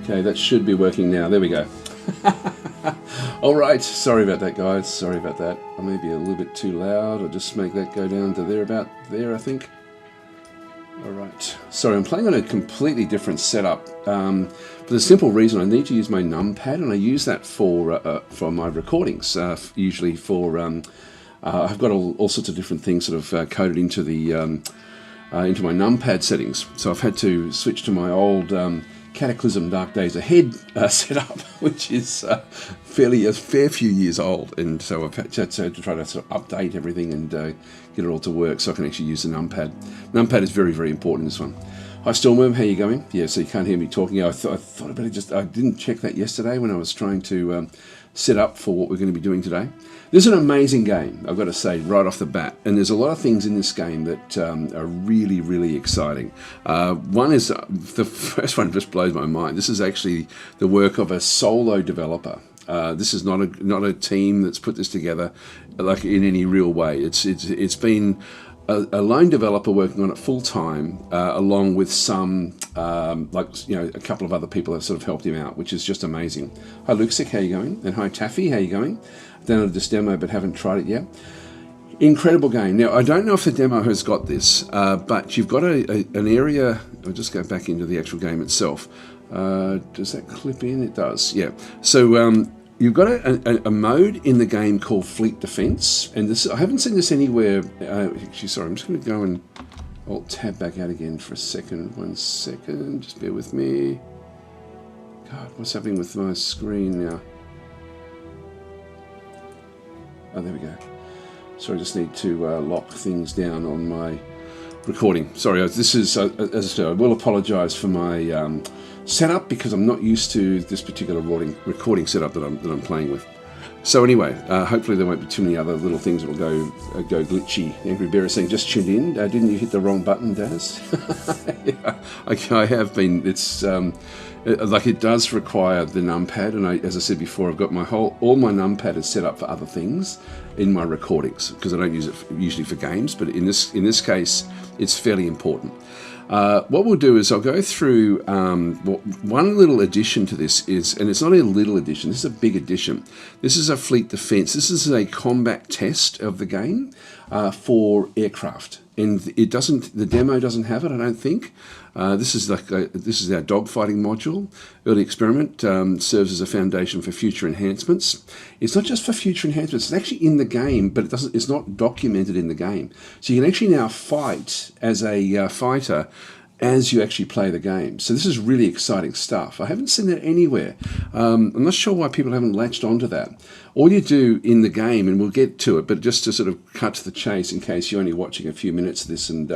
Okay, that should be working now. There we go. All right, sorry about that, guys. Sorry about that. I may be a little bit too loud. I'll just make that go down to there, about there, I think. All right. Sorry, I'm playing on a completely different setup for the simple reason I need to use my numpad, and I use that for my recordings. Usually for I've got all sorts of different things sort of coded into the into my numpad settings. So I've had to switch to my old Cataclysm Dark Days Ahead setup, which is a fair few years old, and so I've had to try to sort of update everything and get it all to work so I can actually use the numpad. Numpad is very, very important in this one. Hi Stormworm, how you going? Yeah, so you can't hear me talking. I thought I better I didn't check that yesterday when I was trying to set up for what we're going to be doing today. This is an amazing game, I've got to say, right off the bat. And there's a lot of things in this game that are really, really exciting. One is, the first one just blows my mind. This is actually the work of a solo developer. This is not a team that's put this together like in any real way. It's been a lone developer working on it full time, along with some a couple of other people that sort of helped him out, which is just amazing. Hi Luxic, how you going? And hi Taffy, how you going? I've downloaded this demo but haven't tried it yet. Incredible game. Now I don't know if the demo has got this, but you've got an area. I'll just go back into the actual game itself. Does that clip in? It does. Yeah. So you've got a mode in the game called Fleet Defense, and this I haven't seen this anywhere. Actually, sorry, I'm just going to go and I'll tab back out again for a second. 1 second, just bear with me. God, what's happening with my screen now? Oh, there we go. So I just need to lock things down on my recording. Sorry, this is as I said, I will apologise for my setup because I'm not used to this particular recording setup that I'm playing with. So anyway, hopefully there won't be too many other little things that will go glitchy. Angry Bear is saying, just tuned in. Didn't you hit the wrong button, Daz? Yeah, I have been. It's like it does require the numpad, and as I said before, I've got all my numpad is set up for other things in my recordings because I don't use it usually for games, but in this case, it's fairly important. What we'll do is I'll go through one little addition to this is, and it's not a little addition, this is a big addition. This is a fleet defense. This is a combat test of the game for aircraft. And the demo doesn't have it, I don't think. This is our dogfighting module. Early experiment serves as a foundation for future enhancements. It's not just for future enhancements, it's actually in the game, but it's not documented in the game. So you can actually now fight as a fighter as you actually play the game. So this is really exciting stuff. I haven't seen that anywhere. I'm not sure why people haven't latched onto that. All you do in the game, and we'll get to it, but just to sort of cut to the chase in case you're only watching a few minutes of this and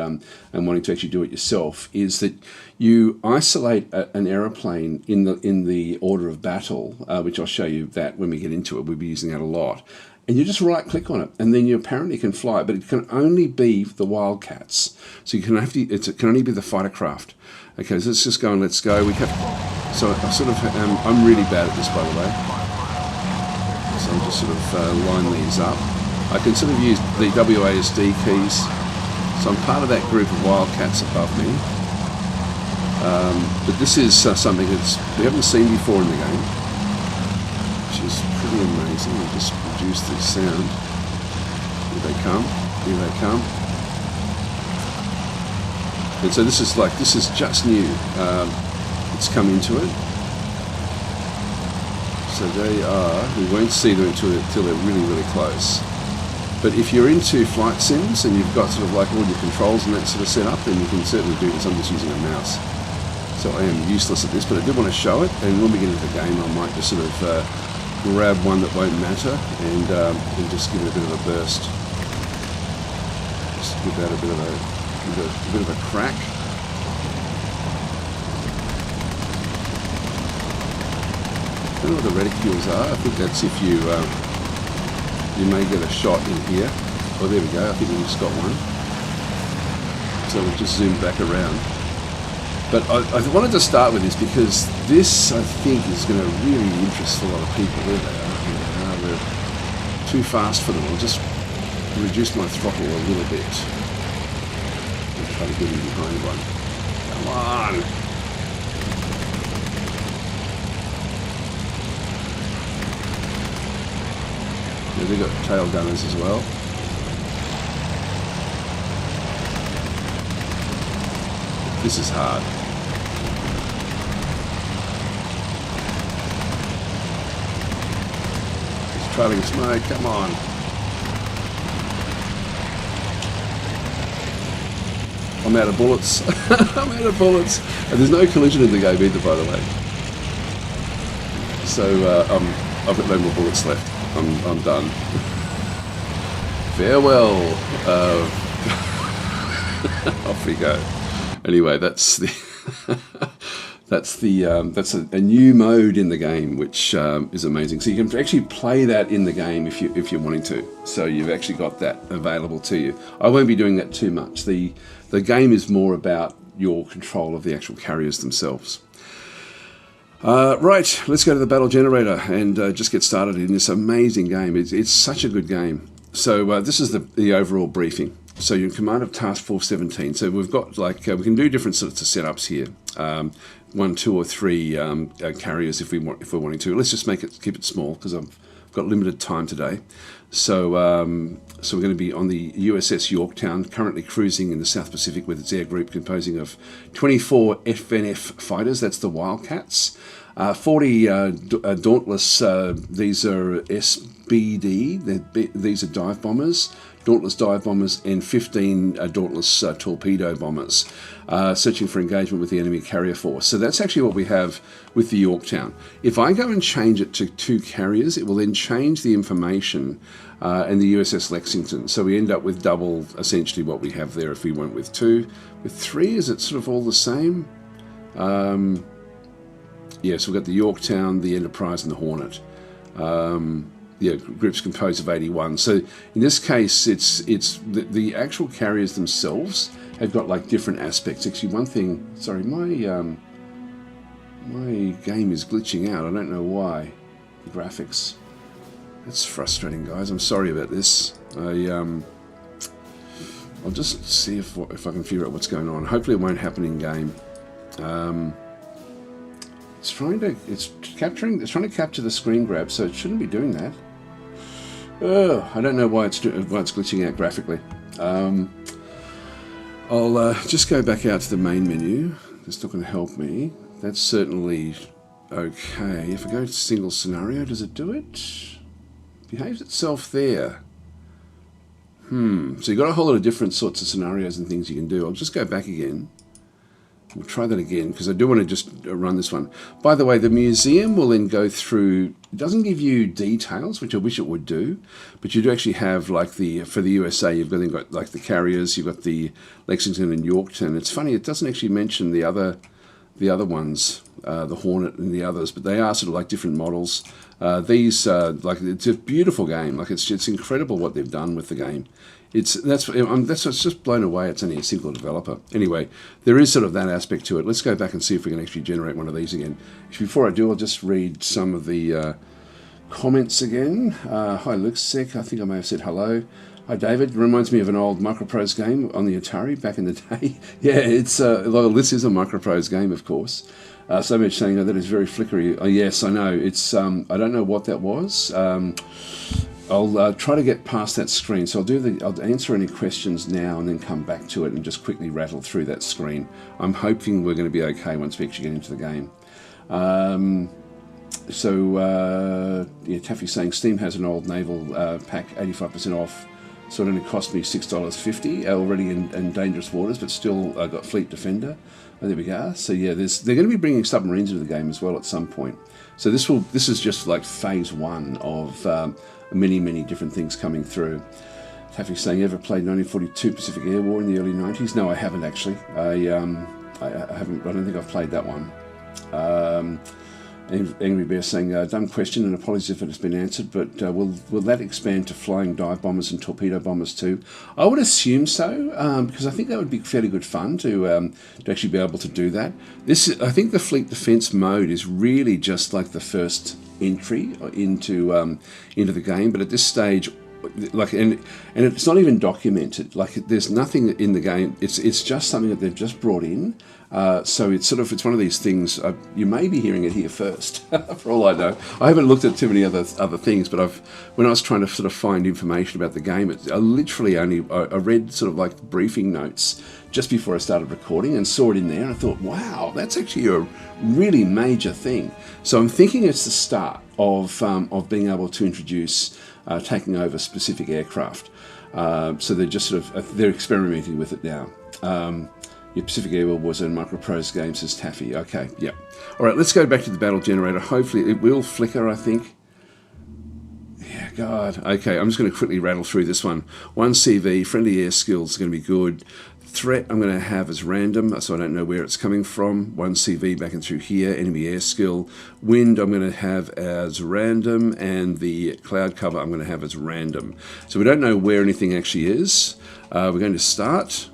wanting to actually do it yourself, is that you isolate an aeroplane in the order of battle, which I'll show you that when we get into it. We'll be using that a lot. And you just right-click on it, and then you apparently can fly it, but it can only be the Wildcats. So it can only be the fighter craft. Okay, so let's just go and let's go. So I sort of I'm really bad at this, by the way. So I'll just sort of line these up. I can sort of use the WASD keys. So I'm part of that group of Wildcats above me. But this is something we haven't seen before in the game, which is pretty amazing. I'll just reduce the sound. Here they come. Here they come. And so this is just new. It's come into it. So they are. We won't see them until they're really, really close. But if you're into flight sims and you've got sort of like all your controls and that sort of set up, then you can certainly do this. I'm just using a mouse. So I am useless at this, but I did want to show it. And when we get into the game, I might just sort of grab one that won't matter and just give it a bit of a burst. Just give that a bit of a crack. I don't know what the reticules are. I think that's if you may get a shot in here. Oh, there we go. I think we just got one. So we'll just zoom back around. But I wanted to start with this because this, I think, is going to really interest a lot of people. There they are. Here they are. They're too fast for them. I'll just reduce my throttle a little bit. I'll try to get in behind one. Come on! Yeah, they've got tail gunners as well. This is hard. He's trailing smoke, come on. I'm out of bullets. I'm out of bullets. And there's no collision in the game either, by the way. So I've got no more bullets left. I'm done. Farewell. Off we go. Anyway, that's a new mode in the game, which is amazing. So you can actually play that in the game if you're wanting to. So you've actually got that available to you. I won't be doing that too much. The game is more about your control of the actual carriers themselves. Right, let's go to the battle generator and just get started in this amazing game. It's such a good game. So this is the overall briefing. So you're in command of Task Force 17. So we've got we can do different sorts of setups here. 1, 2, or 3 carriers if we're wanting to. Let's just keep it small because I've got limited time today. So we're going to be on the USS Yorktown, currently cruising in the South Pacific with its air group composing of 24 FNF fighters. That's the Wildcats. 40 Dauntless. These are SBD. These are dive bombers. Dauntless dive bombers, and 15 Dauntless torpedo bombers, searching for engagement with the enemy carrier force. So that's actually what we have with the Yorktown. If I go and change it to 2 carriers, it will then change the information in the USS Lexington. So we end up with double, essentially, what we have there if we went with 2. With 3, is it sort of all the same? Yeah, so we've got the Yorktown, the Enterprise, and the Hornet. Groups composed of 81. So in this case, it's the actual carriers themselves have got like different aspects. Actually, one thing. Sorry, my game is glitching out. I don't know why. The graphics. That's frustrating, guys. I'm sorry about this. I'll just see if I can figure out what's going on. Hopefully, it won't happen in game. It's trying to capture the screen grab, so it shouldn't be doing that. I don't know why it's glitching out graphically. I'll just go back out to the main menu. That's not going to help me. That's certainly okay. If I go to single scenario, does it do it? Behaves itself there. So you've got a whole lot of different sorts of scenarios and things you can do. I'll just go back again. We'll try that again because I do want to just run this one. By the way, the museum will then go through. It doesn't give you details, which I wish it would do, but you do actually have like for the USA, you've got like the carriers, you've got the Lexington and Yorktown. It's funny, it doesn't actually mention the other ones, the Hornet and the others, but they are sort of like different models. These it's a beautiful game. Like it's incredible what they've done with the game. That's what's just blown away. It's only a single developer. Anyway, there is sort of that aspect to it. Let's go back and see if we can actually generate one of these again. Before I do, I'll just read some of the comments again. Hi, Luxsec. I think I may have said hello. Hi, David. Reminds me of an old Microprose game on the Atari back in the day. Yeah, it's this is a Microprose game, of course. So much saying that is very flickery. Oh, yes, I know. It's I don't know what that was. I'll try to get past that screen. So I'll answer any questions now and then come back to it and just quickly rattle through that screen. I'm hoping we're going to be okay once we actually get into the game. Taffy's saying Steam has an old naval pack, 85% off. So it only cost me $6.50 already in dangerous waters, but still got Fleet Defender. Oh, there we go. So yeah, they're going to be bringing submarines into the game as well at some point. So this is just like phase 1 of many different things coming through. Taffy's saying, ever played 1942 Pacific Air War in the early 90s? No, I haven't actually. I haven't. I don't think I've played that one. Angry Bear saying, dumb question and apologies if it has been answered, but will that expand to flying dive bombers and torpedo bombers too? I would assume so, because I think that would be fairly good fun to actually be able to do that. I think the fleet defense mode is really just like the first entry into the game, but at this stage like, and it's not even documented. Like, there's nothing in the game. It's just something that they've just brought in. So it's one of these things. You may be hearing it here first, for all I know. I haven't looked at too many other things, but when I was trying to sort of find information about the game, I literally only I read sort of like briefing notes just before I started recording and saw it in there. And I thought, wow, that's actually a really major thing. So I'm thinking it's the start of being able to introduce taking over specific aircraft. So they're just they're experimenting with it now. Your Pacific Airworld was in Microprose game, says Taffy. Okay, yeah. All right, let's go back to the battle generator. Hopefully it will flicker, I think. Yeah, God. Okay, I'm just going to quickly rattle through this one. 1 CV, friendly air skills is going to be good. Threat I'm going to have as random, so I don't know where it's coming from. 1 CV back and through here. Enemy air skill. Wind I'm going to have as random, and the cloud cover I'm going to have as random. So we don't know where anything actually is. We're going to start.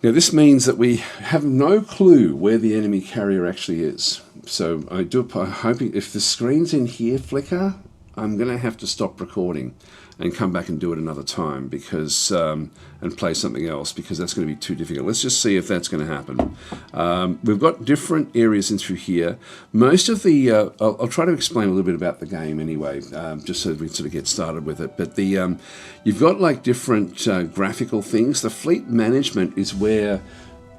Now this means that we have no clue where the enemy carrier actually is. So I'm hoping if the screens in here flicker, I'm going to have to stop recording and come back and do it another time because and play something else, because that's going to be too difficult. Let's just see if that's going to happen. We've got different areas in through here. Most of the I'll try to explain a little bit about the game anyway, just so we sort of get started with it. But the you've got like different graphical things. The fleet management is where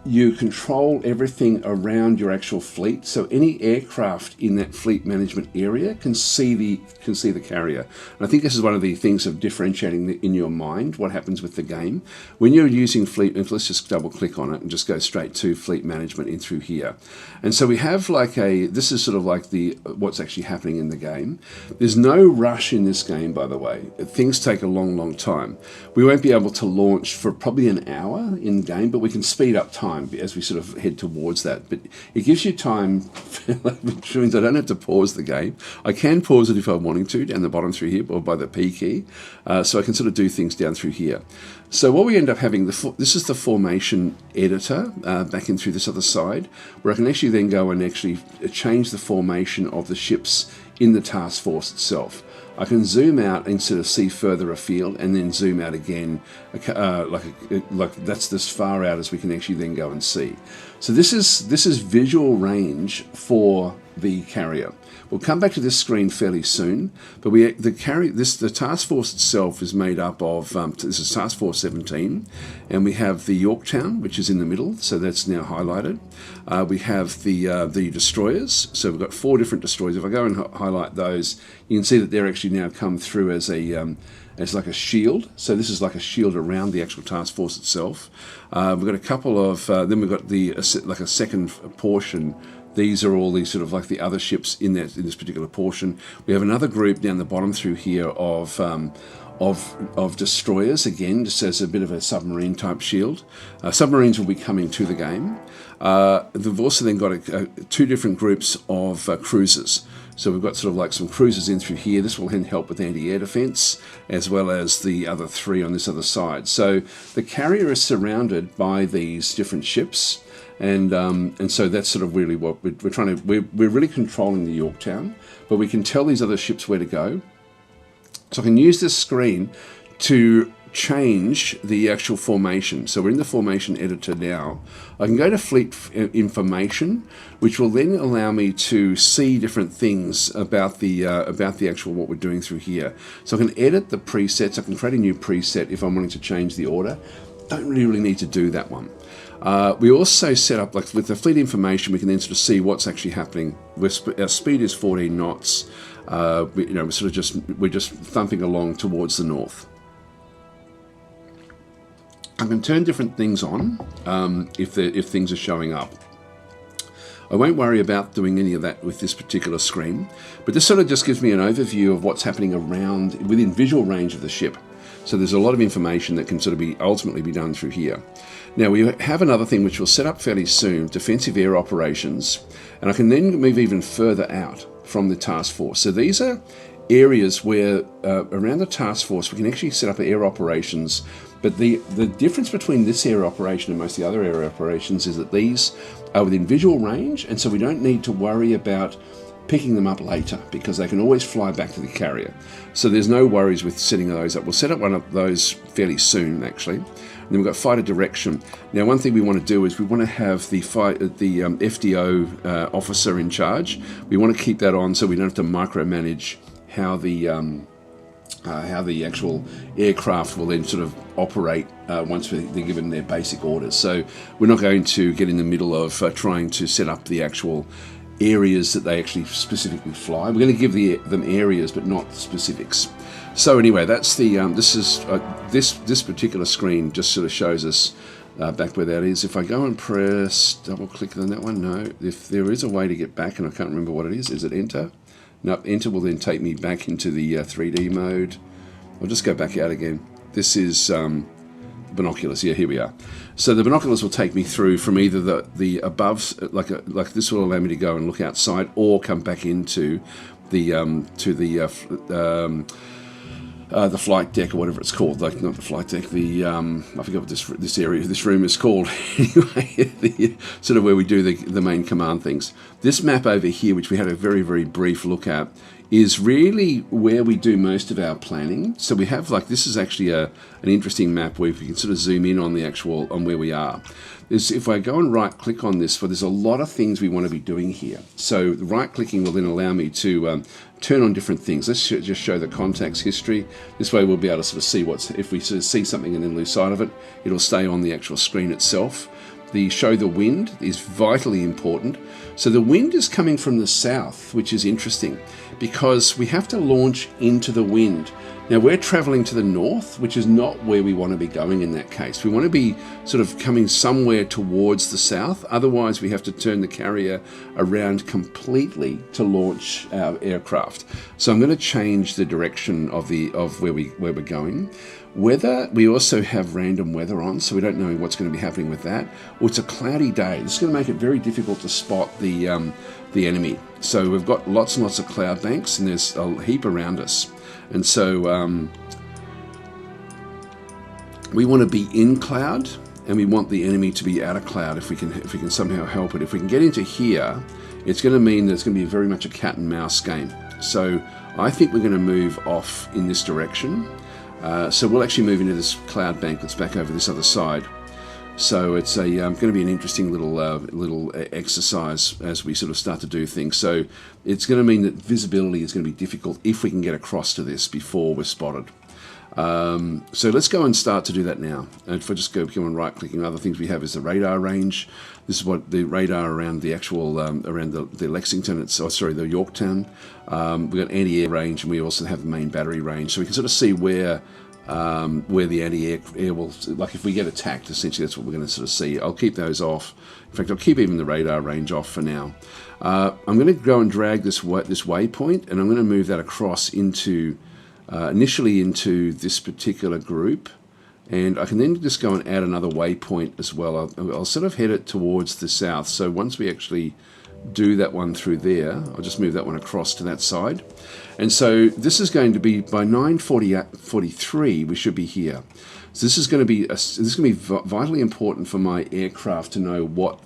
you control everything around your actual fleet. So any aircraft in that fleet management area can see the carrier. And I think this is one of the things of differentiating in your mind what happens with the game. When you're using fleet, let's just double click on it and just go straight to fleet management in through here. And so we have like this is sort of like what's actually happening in the game. There's no rush in this game, by the way. Things take a long time. We won't be able to launch for probably an hour in game, but we can speed up time as we sort of head towards that. But it gives you time, which means I don't have to pause the game. I can pause it if I'm wanting to down the bottom through here, or by the P key, so I can sort of do things down through here. So what we end up having, this is the formation editor back in through this other side, where I can actually then go and actually change the formation of the ships in the task force itself. I can zoom out and sort of see further afield, and then zoom out again, like that's as far out as we can actually then go and see. So this is visual range for the carrier. We'll come back to this screen fairly soon, but the task force itself is made up of this is Task Force 17, and we have the Yorktown, which is in the middle, so that's now highlighted. We have the destroyers, so we've got 4 different destroyers. If I go and highlight those, you can see that they're actually now come through as like a shield. So this is like a shield around the actual task force itself. We've got a couple of then we've got like a second portion. These are all these sort of like the other ships in this particular portion. We have another group down the bottom through here of destroyers, again, just as a bit of a submarine type shield. Submarines will be coming to the game. They've also then got 2 different groups of cruisers. So we've got sort of like some cruisers in through here. This will then help with anti-air defense, as well as the other 3 on this other side. So the carrier is surrounded by these different ships. And so that's sort of really what we're trying to. We're really controlling the Yorktown, but we can tell these other ships where to go. So I can use this screen to change the actual formation. So we're in the formation editor now. I can go to fleet information, which will then allow me to see different things about the actual what we're doing through here. So I can edit the presets. I can create a new preset if I'm wanting to change the order. Don't really need to do that one. We also set up, like with the fleet information, we can then sort of see what's actually happening. Our speed is 14 knots. We're just thumping along towards the north. I can turn different things on if things are showing up. I won't worry about doing any of that with this particular screen, but this sort of just gives me an overview of what's happening around within visual range of the ship. So there's a lot of information that can sort of ultimately be done through here. Now we have another thing which we'll set up fairly soon, defensive air operations, and I can then move even further out from the task force. So these are areas where around the task force we can actually set up air operations, but the difference between this air operation and most of the other air operations is that these are within visual range, and so we don't need to worry about picking them up later, because they can always fly back to the carrier. So there's no worries with setting those up. We'll set up one of those fairly soon, actually. And then we've got fighter direction. Now, one thing we want to do is we want to have the FDO officer in charge. We want to keep that on so we don't have to micromanage how the actual aircraft will then sort of operate once they're given their basic orders. So we're not going to get in the middle of trying to set up the actual areas that they actually specifically fly. We're going to give them areas, but not specifics. So anyway, that's the this particular screen just sort of shows us back where that is. If I go and press double click on that one, no. If there is a way to get back, and I can't remember what it is it enter? Nope, enter will then take me back into the 3D mode. I'll just go back out again. This is binoculars. Yeah, here we are. So the binoculars will take me through from either the above, like this will allow me to go and look outside, or come back into the flight deck, or whatever it's called. Like, not the flight deck, the I forget what this area, this room is called. Anyway, sort of where we do the main command things. This map over here, which we had a very, very brief look at, is really where we do most of our planning. So we have, like, this is actually an interesting map where we can sort of zoom in on the actual, on where we are. If I go and right click on this, there's a lot of things we want to be doing here. So right clicking will then allow me to turn on different things. Let's just show the contacts history. This way we'll be able to sort of see if we sort of see something and then lose sight of it, it'll stay on the actual screen itself. The show the wind is vitally important. So the wind is coming from the south, which is interesting because we have to launch into the wind. Now we're traveling to the north, which is not where we want to be going in that case. We want to be sort of coming somewhere towards the south. Otherwise we have to turn the carrier around completely to launch our aircraft. So I'm going to change the direction of where we're going. Weather, we also have random weather on, so we don't know what's going to be happening with that. Or it's a cloudy day. This is going to make it very difficult to spot the enemy. So we've got lots and lots of cloud banks, and there's a heap around us. And so we want to be in cloud, and we want the enemy to be out of cloud if we can somehow help it. If we can get into here, it's going to mean that it's going to be very much a cat and mouse game. So I think we're going to move off in this direction. So we'll actually move into this cloud bank that's back over this other side. So it's going to be an interesting little exercise as we sort of start to do things. So it's going to mean that visibility is going to be difficult if we can get across to this before we're spotted. So let's go and start to do that now. And if I just go and right clicking, other things we have is the radar range. This is what the radar around the actual around the Lexington. The Yorktown. We've got anti-air range, and we also have the main battery range. So we can sort of see where the anti-air will, like if we get attacked, essentially that's what we're going to sort of see. I'll keep those off. In fact, I'll keep even the radar range off for now. I'm going to go and drag this waypoint, and I'm going to move that across into initially into this particular group, and I can then just go and add another waypoint as well. I'll sort of head it towards the south. So once we actually do that one through there, I'll just move that one across to that side. And so this is going to be by 9:43 we should be here. So this is going to be vitally important for my aircraft to know what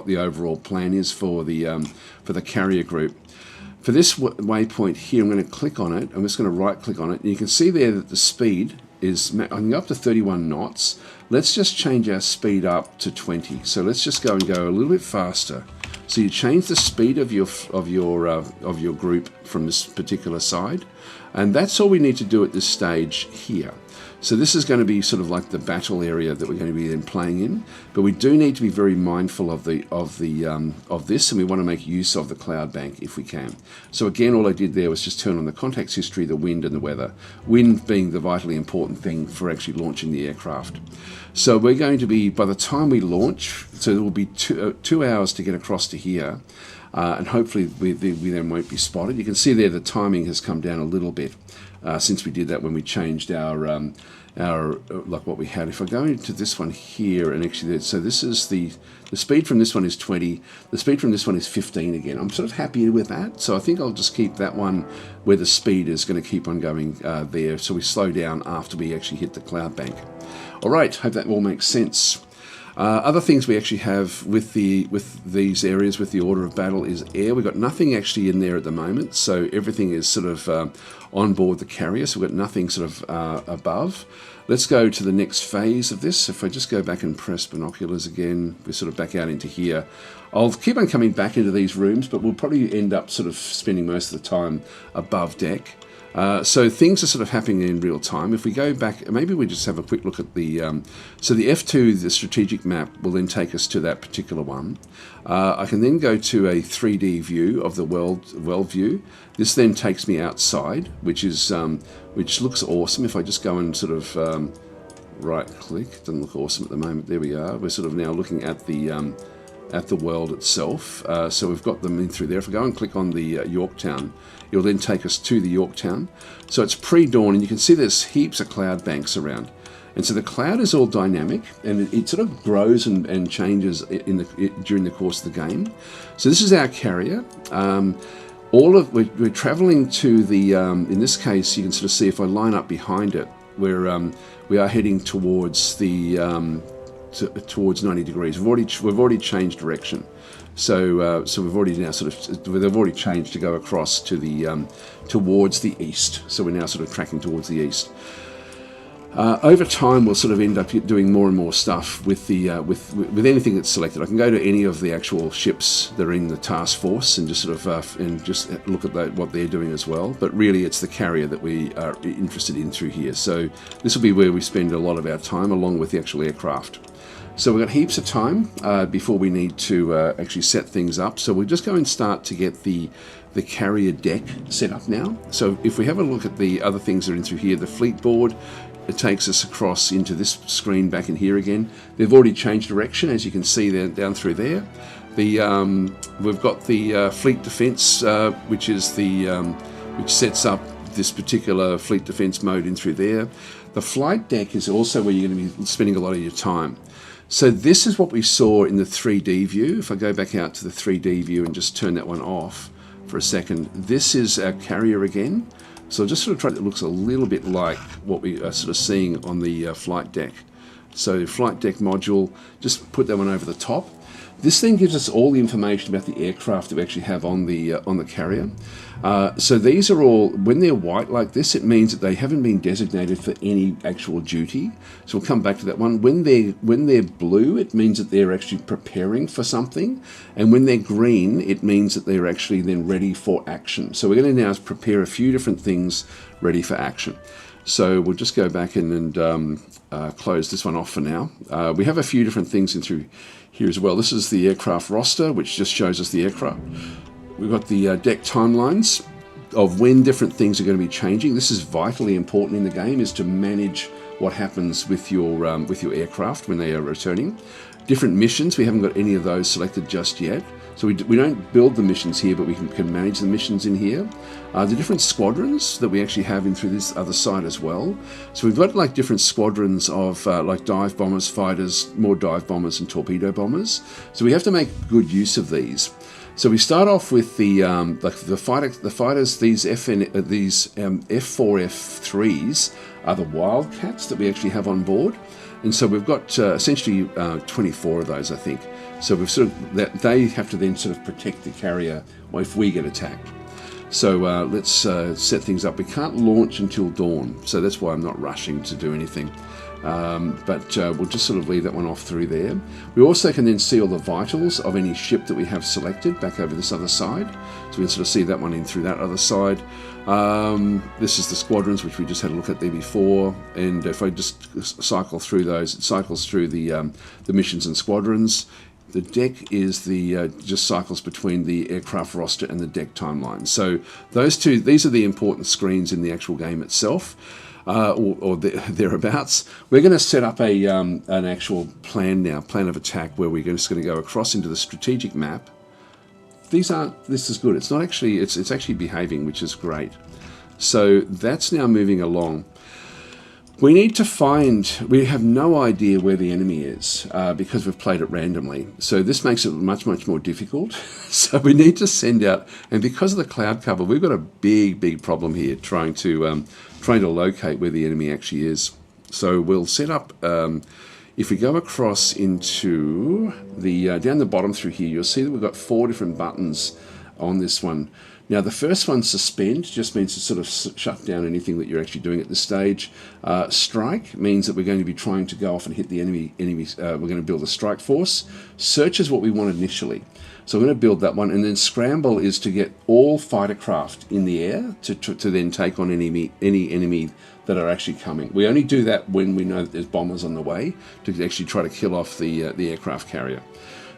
the overall plan is for the carrier group. For this waypoint here, I'm going to click on it. I'm just going to right click on it, and you can see there that the speed is, I can go up to 31 knots. Let's just change our speed up to 20. So let's just go a little bit faster. So you change the speed of your group from this particular side, and that's all we need to do at this stage here. So this is going to be sort of like the battle area that we're going to be then playing in, but we do need to be very mindful of this, and we want to make use of the cloud bank if we can. So again, all I did there was just turn on the contacts history, the wind and the weather. Wind being the vitally important thing for actually launching the aircraft. So we're going to be, by the time we launch, so there will be 2 hours to get across to here, and hopefully we then won't be spotted. You can see there the timing has come down a little bit since we did that when we changed our like what we had. If I go into this one here, and actually, so this is the speed from this one is 20. The speed from this one is 15 again. I'm sort of happy with that. So I think I'll just keep that one where the speed is going to keep on going there. So we slow down after we actually hit the cloud bank. All right, hope that all makes sense. Other things we actually have with these areas with the order of battle is air. We've got nothing actually in there at the moment, so everything is sort of on board the carrier, so we've got nothing sort of above. Let's go to the next phase of this. If I just go back and press binoculars again, we're sort of back out into here. I'll keep on coming back into these rooms, but we'll probably end up sort of spending most of the time above deck. So things are sort of happening in real time. If we go back, maybe we just have a quick look at the... so the F2, the strategic map, will then take us to that particular one. I can then go to a 3D view of the world view. This then takes me outside, which looks awesome. If I just go and sort of right-click, it doesn't look awesome at the moment. There we are. We're sort of now looking at the world itself. So we've got them in through there. If I go and click on the Yorktown, it'll then take us to the Yorktown. So it's pre-dawn, and you can see there's heaps of cloud banks around. And so the cloud is all dynamic, and it sort of grows and changes during the course of the game. So this is our carrier. We're traveling to the, in this case, you can sort of see if I line up behind it, we are heading towards the, towards 90 degrees. We've already changed direction. So we've already now they've already changed to go across to the, towards the east. So we're now sort of tracking towards the east. Over time, we'll sort of end up doing more and more stuff with the with anything that's selected. I can go to any of the actual ships that are in the task force and just sort of and just look at what they're doing as well. But really, it's the carrier that we are interested in through here. So this will be where we spend a lot of our time, along with the actual aircraft. So we've got heaps of time before we need to actually set things up. So we'll just go and start to get the carrier deck set up now. So if we have a look at the other things that are in through here, the fleet board. It takes us across into this screen back in here again. They've already changed direction, as you can see there, down through there. We've got the fleet defense, which is which sets up this particular fleet defense mode in through there. The flight deck is also where you're going to be spending a lot of your time. So this is what we saw in the 3D view. If I go back out to the 3D view and just turn that one off for a second, this is our carrier again. So I'll just sort of try, it looks a little bit like what we are sort of seeing on the flight deck. So flight deck module, just put that one over the top. This thing gives us all the information about the aircraft that we actually have on the carrier. So these are all, when they're white like this, it means that they haven't been designated for any actual duty. So we'll come back to that one. When they're blue, it means that they're actually preparing for something. And when they're green, it means that they're actually then ready for action. So we're going to now prepare a few different things ready for action. So we'll just go back in and close this one off for now. We have a few different things in through here as well. This is the aircraft roster, which just shows us the aircraft. We've got the deck timelines of when different things are going to be changing. This is vitally important in the game, is to manage what happens with your aircraft when they are returning. Different missions, we haven't got any of those selected just yet. So we don't build the missions here, but we can manage the missions in here. The different squadrons that we actually have in through this other side as well. So we've got like different squadrons of like dive bombers, fighters, more dive bombers and torpedo bombers. So we have to make good use of these. So we start off with the fighters. These F4, F3s are the Wildcats that we actually have on board. And so we've got essentially 24 of those, I think. So we've sort of they have to then sort of protect the carrier if we get attacked. So let's set things up. We can't launch until dawn, so that's why I'm not rushing to do anything. But we'll just sort of leave that one off through there. We also can then see all the vitals of any ship that we have selected back over this other side. So we can sort of see that one in through that other side. This is the squadrons, which we just had a look at there before. And if I just cycle through those, it cycles through the missions and squadrons. The deck is just cycles between the aircraft roster and the deck timeline. So these are the important screens in the actual game itself. Or thereabouts. We're going to set up an actual plan now, plan of attack, where we're just going to go across into the strategic map. This is good. It's not actually, it's actually behaving, which is great. So that's now moving along. We need to we have no idea where the enemy is because we've played it randomly. So this makes it much, much more difficult. So we need to send out, and because of the cloud cover, we've got a big problem here trying to locate where the enemy actually is. So we'll set up If we go across into the down the bottom through here, you'll see that we've got 4 different buttons on this one. Now the first one, suspend, just means to sort of shut down anything that you're actually doing at this stage. Strike means that we're going to be trying to go off and hit the enemy. We're going to build a strike force. Search is what we want initially. So we're going to build that one, and then scramble is to get all fighter craft in the air to then take on any enemy that are actually coming. We only do that when we know that there's bombers on the way to actually try to kill off the aircraft carrier.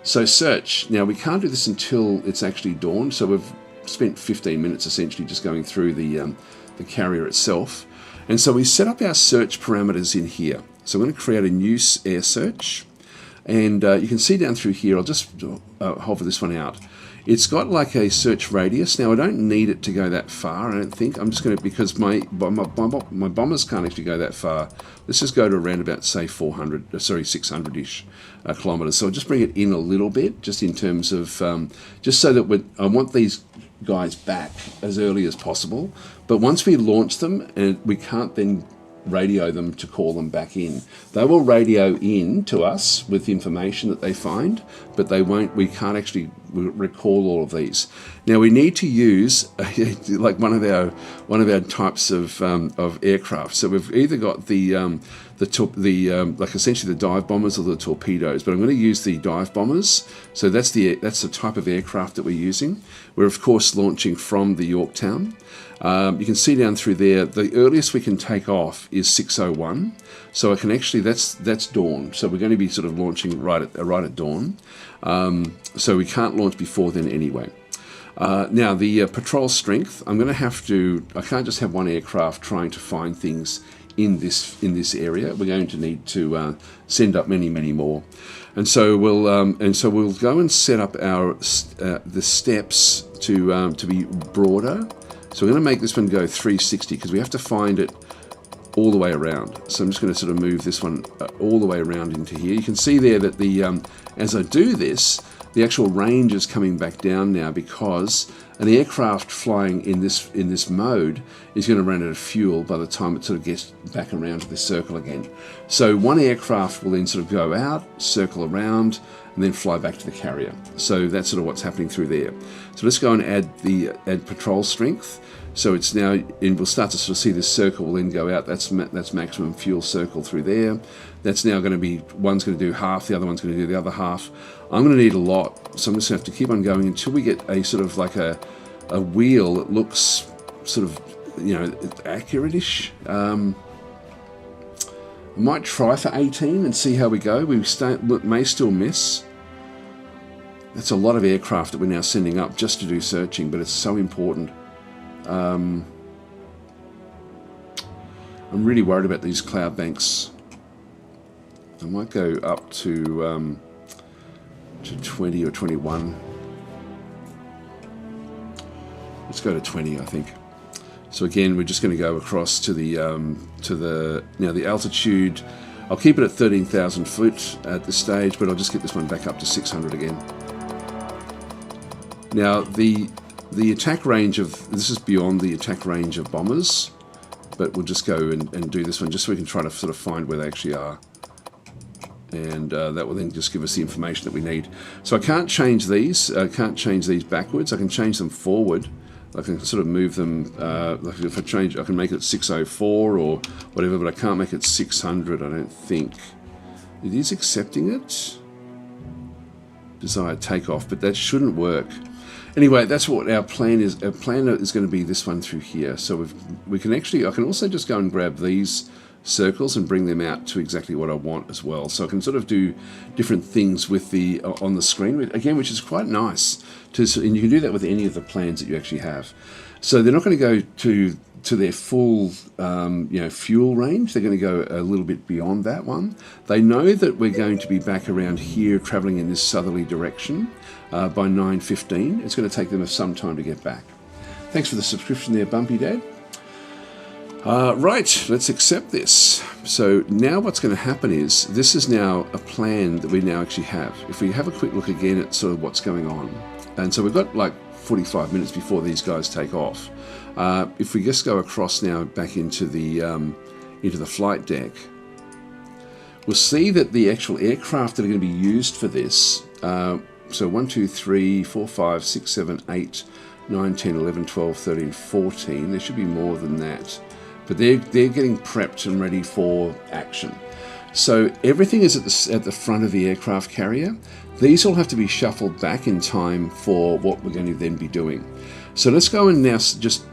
So search. Now we can't do this until it's actually dawn, so we've spent 15 minutes essentially just going through the carrier itself. And so we set up our search parameters in here. So we're going to create a new air search. And you can see down through here, I'll just hover this one out. It's got like a search radius. Now I don't need it to go that far, I don't think. I'm just going to, because my bombers can't actually go that far. Let's just go to around about, say, 600-ish kilometers. So I'll just bring it in a little bit, just in terms of, just so that I want these guys back as early as possible. But once we launch them, and we can't then radio them to call them back in. They will radio in to us with information that they find, but they won't. We can't actually recall all of these. Now we need to use like one of our types of aircraft. So we've either got like essentially the dive bombers or the torpedoes, but I'm going to use the dive bombers. So that's the type of aircraft that we're using. We're of course launching from the Yorktown. You can see down through there, the earliest we can take off is 6:01. So I can actually, that's dawn. So we're going to be sort of launching right at dawn. So we can't launch before then anyway. Now the patrol strength, I can't just have one aircraft trying to find things in this area. We're going to need to send up many more. And so we'll go and set up our the steps to be broader. So we're going to make this one go 360 because we have to find it all the way around. So I'm just going to sort of move this one all the way around into here. You can see there that as I do this, the actual range is coming back down now, because an aircraft flying in this mode is going to run out of fuel by the time it sort of gets back around to this circle again. So one aircraft will then sort of go out, circle around, and then fly back to the carrier. So that's sort of what's happening through there. So let's go and add patrol strength. So it's now, and we'll start to sort of see this circle will then go out. That's maximum fuel circle through there. That's now going to be, one's going to do half, the other one's going to do the other half. I'm going to need a lot, so I'm just going to have to keep on going until we get a sort of like a wheel that looks sort of, accurate-ish. I might try for 18 and see how we go. We may still miss. That's a lot of aircraft that we're now sending up just to do searching, but it's so important. I'm really worried about these cloud banks. I might go up to 20 or 21. Let's go to 20, I think. So again, we're just going to go across to the altitude. I'll keep it at 13,000 foot at this stage, but I'll just get this one back up to 600 again. Now the attack range this is beyond the attack range of bombers, but we'll just go and do this one just so we can try to sort of find where they actually are. And that will then just give us the information that we need. So I can't change these. I can't change these backwards. I can change them forward. I can sort of move them. Like if I change, I can make it 604 or whatever, but I can't make it 600. I don't think. It is accepting it. Desired takeoff, but that shouldn't work. Anyway, that's what our plan is. Our plan is going to be this one through here. So I can also just go and grab these circles and bring them out to exactly what I want as well. So I can sort of do different things with on the screen again, which is quite nice. And you can do that with any of the plans that you actually have. So they're not going to go to their full fuel range. They're going to go a little bit beyond that one. They know that we're going to be back around here traveling in this southerly direction by 9:15. It's going to take them some time to get back. Thanks for the subscription there, Bumpy Dad. Right, let's accept this. So now what's going to happen is, this is now a plan that we now actually have. If we have a quick look again at sort of what's going on. And so we've got like 45 minutes before these guys take off. If we just go across now back into the flight deck, we'll see that the actual aircraft that are going to be used for this, so 1, 2, 3, 4, 5, 6, 7, 8, 9, 10, 11, 12, 13, 14. There should be more than that. But they're getting prepped and ready for action. So everything is at the front of the aircraft carrier. These all have to be shuffled back in time for what we're going to then be doing. So let's go and now just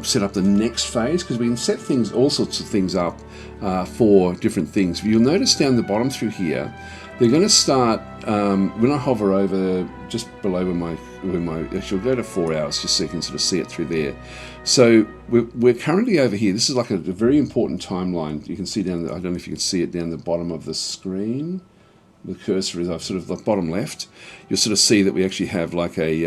set up the next phase, because we can set things, all sorts of things up for different things. You'll notice down the bottom through here, they're going to start, when I hover over just below where my actually go to 4 hours, just so you can sort of see it through there. So we're currently over here. This is like a very important timeline. You can see down, I don't know if you can see it down the bottom of the screen. The cursor is sort of the bottom left. You'll sort of see that we actually have like a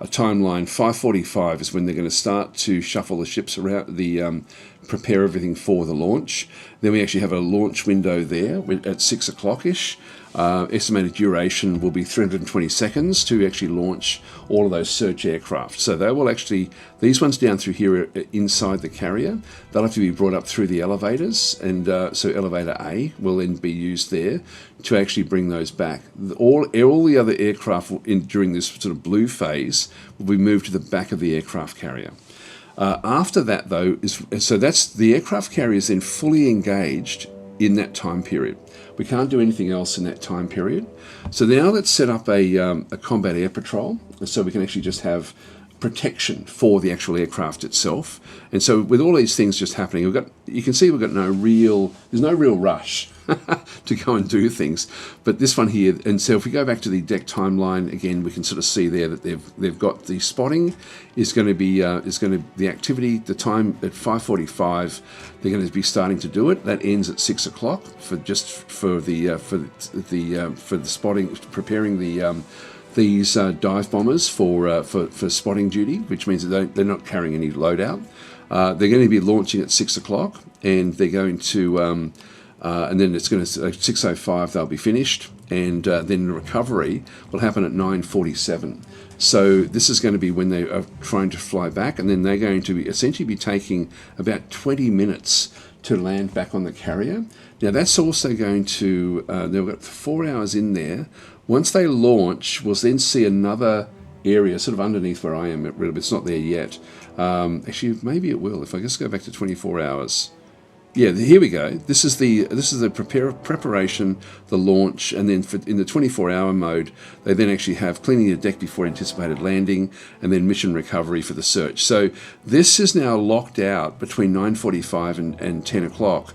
timeline. 5:45 is when they're going to start to shuffle the ships around, prepare everything for the launch. Then we actually have a launch window there at 6 o'clock-ish. Estimated duration will be 320 seconds to actually launch all of those search aircraft. So they will actually, these ones down through here inside the carrier, they'll have to be brought up through the elevators, and so elevator A will then be used there to actually bring those back. All the other aircraft during this sort of blue phase will be moved to the back of the aircraft carrier. After that, though, so that's the aircraft carrier is then fully engaged in that time period. We can't do anything else in that time period. So now let's set up a combat air patrol, so we can actually just have protection for the actual aircraft itself. And so with all these things just happening, you can see there's no real rush to go and do things. But this one here, and so if we go back to the deck timeline again, we can sort of see there that they've got the spotting is going to be the activity, the time at 5:45. They're going to be starting to do it. That ends at 6 o'clock for the spotting, preparing these dive bombers for spotting duty, which means that they're not carrying any loadout. They're going to be launching at 6 o'clock, and they're going to, and then it's going to 6:05 they'll be finished, and then the recovery will happen at 9:47. So this is going to be when they are trying to fly back, and then they're going to essentially be taking about 20 minutes to land back on the carrier. Now that's also going to, they've got 4 hours in there. Once they launch, we'll then see another area sort of underneath where I am. It's not there yet. Actually, maybe it will. If I just go back to 24 hours. Yeah, here we go. This is the preparation, the launch, and then in the 24-hour mode, they then actually have cleaning the deck before anticipated landing, and then mission recovery for the search. So this is now locked out between 9:45 and 10 o'clock,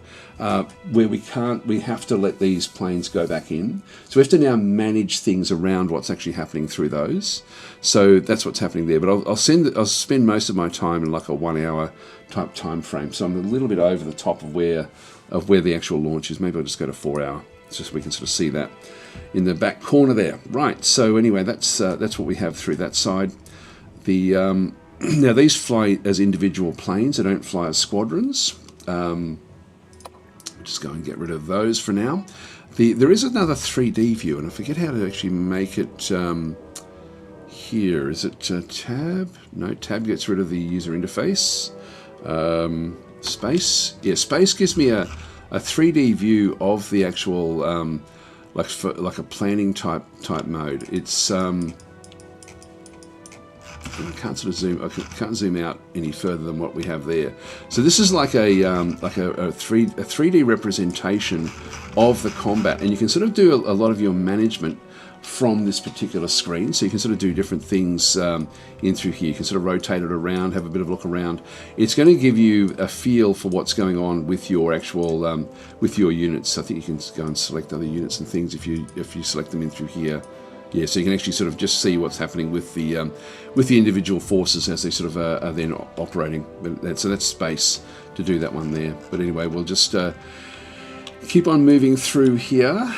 where we have to let these planes go back in. So we have to now manage things around what's actually happening through those. So that's what's happening there. But I'll spend most of my time in like a 1 hour type time frame. So I'm a little bit over the top of where the actual launch is. Maybe I'll just go to 4 hour, just so we can sort of see that in the back corner there. Right. So anyway, that's what we have through that side. The now these fly as individual planes. They don't fly as squadrons. Just go and get rid of those for now. There is another 3D view, and I forget how to actually make it here. Is it tab? No, tab gets rid of the user interface. Space. Yeah, space gives me a 3D view of the actual like a planning type mode. It's I can't sort of zoom. I can't zoom out any further than what we have there. So this is like a 3D representation of the combat, and you can sort of do a lot of your management from this particular screen. So you can sort of do different things in through here. You can sort of rotate it around, have a bit of a look around. It's going to give you a feel for what's going on with your actual with your units. I think you can go and select other units and things if you select them in through here. Yeah, so you can actually sort of just see what's happening with the individual forces as they sort of are then operating. So that's space to do that one there. But anyway, we'll just keep on moving through here.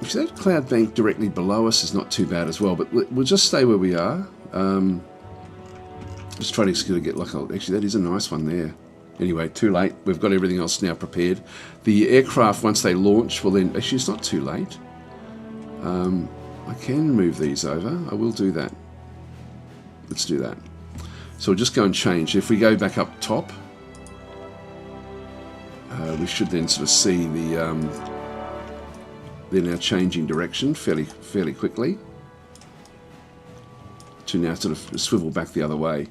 Actually, that cloud bank directly below us is not too bad as well, but we'll just stay where we are. Just trying to get like actually that is a nice one there. Anyway, too late. We've got everything else now prepared. The aircraft, once they launch, will then actually it's not too late. I can move these over. I will do that. Let's do that. So we'll just go and change. If we go back up top, we should then sort of see they're now changing direction fairly quickly to now sort of swivel back the other way.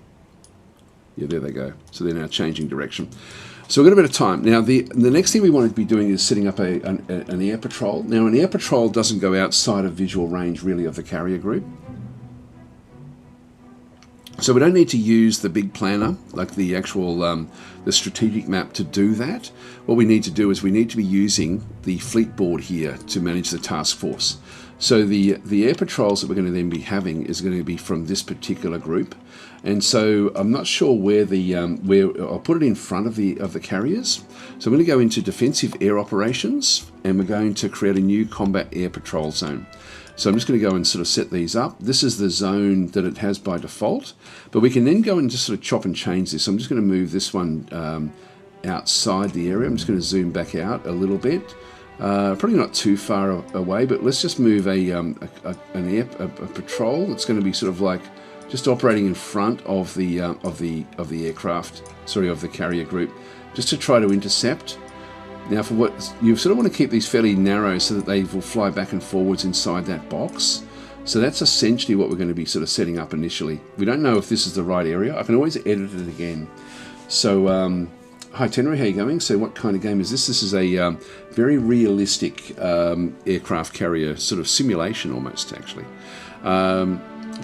Yeah, there they go. So they're now changing direction. So we've got a bit of time. Now, the next thing we want to be doing is setting up an air patrol. Now, an air patrol doesn't go outside of visual range, really, of the carrier group. So we don't need to use the big planner, like the actual the strategic map, to do that. What we need to do is we need to be using the fleet board here to manage the task force. So the air patrols that we're going to then be having is going to be from this particular group. And so I'm not sure where where I'll put it in front of the carriers. So I'm going to go into defensive air operations, and we're going to create a new combat air patrol zone. So I'm just going to go and sort of set these up. This is the zone that it has by default, but we can then go and just sort of chop and change this. So I'm just going to move this one outside the area. I'm just going to zoom back out a little bit. Probably not too far away, but let's just move a patrol that's going to be sort of like just operating in front of the aircraft, of the carrier group, just to try to intercept. Now, for what you sort of want to keep these fairly narrow so that they will fly back and forwards inside that box. So that's essentially what we're going to be sort of setting up initially. We don't know if this is the right area. I can always edit it again. So, hi Tenry, how are you going? So what kind of game is this? This is a very realistic aircraft carrier sort of simulation almost, actually.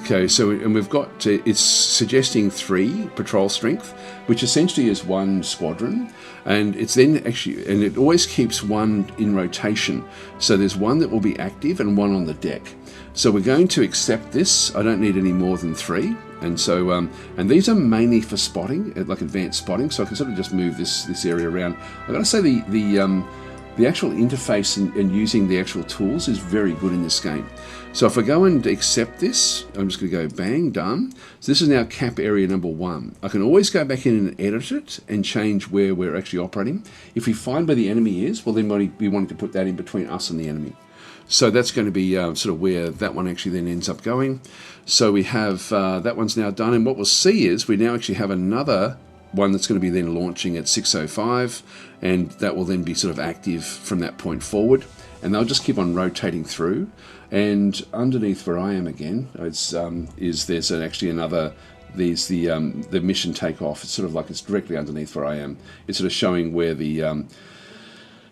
Okay, so and we've got, it's suggesting 3 patrol strength, which essentially is 1 squadron, and it's then actually, and it always keeps 1 in rotation. So there's 1 that will be active and 1 on the deck. So we're going to accept this. I don't need any more than 3. And so, and these are mainly for spotting, like advanced spotting, so I can sort of just move this area around. I've got to say the actual interface and using the actual tools is very good in this game. So if I go and accept this, I'm just going to go bang, done. So this is now cap area number 1. I can always go back in and edit it and change where we're actually operating. If we find where the enemy is, well then we want to put that in between us and the enemy. So that's going to be sort of where that one actually then ends up going. So we have that one's now done, and what we'll see is we now actually have another one that's going to be then launching at 6:05, and that will then be sort of active from that point forward, and they'll just keep on rotating through. And underneath where I am again is there's actually another. There's the mission takeoff. It's sort of like it's directly underneath where I am. It's sort of showing where the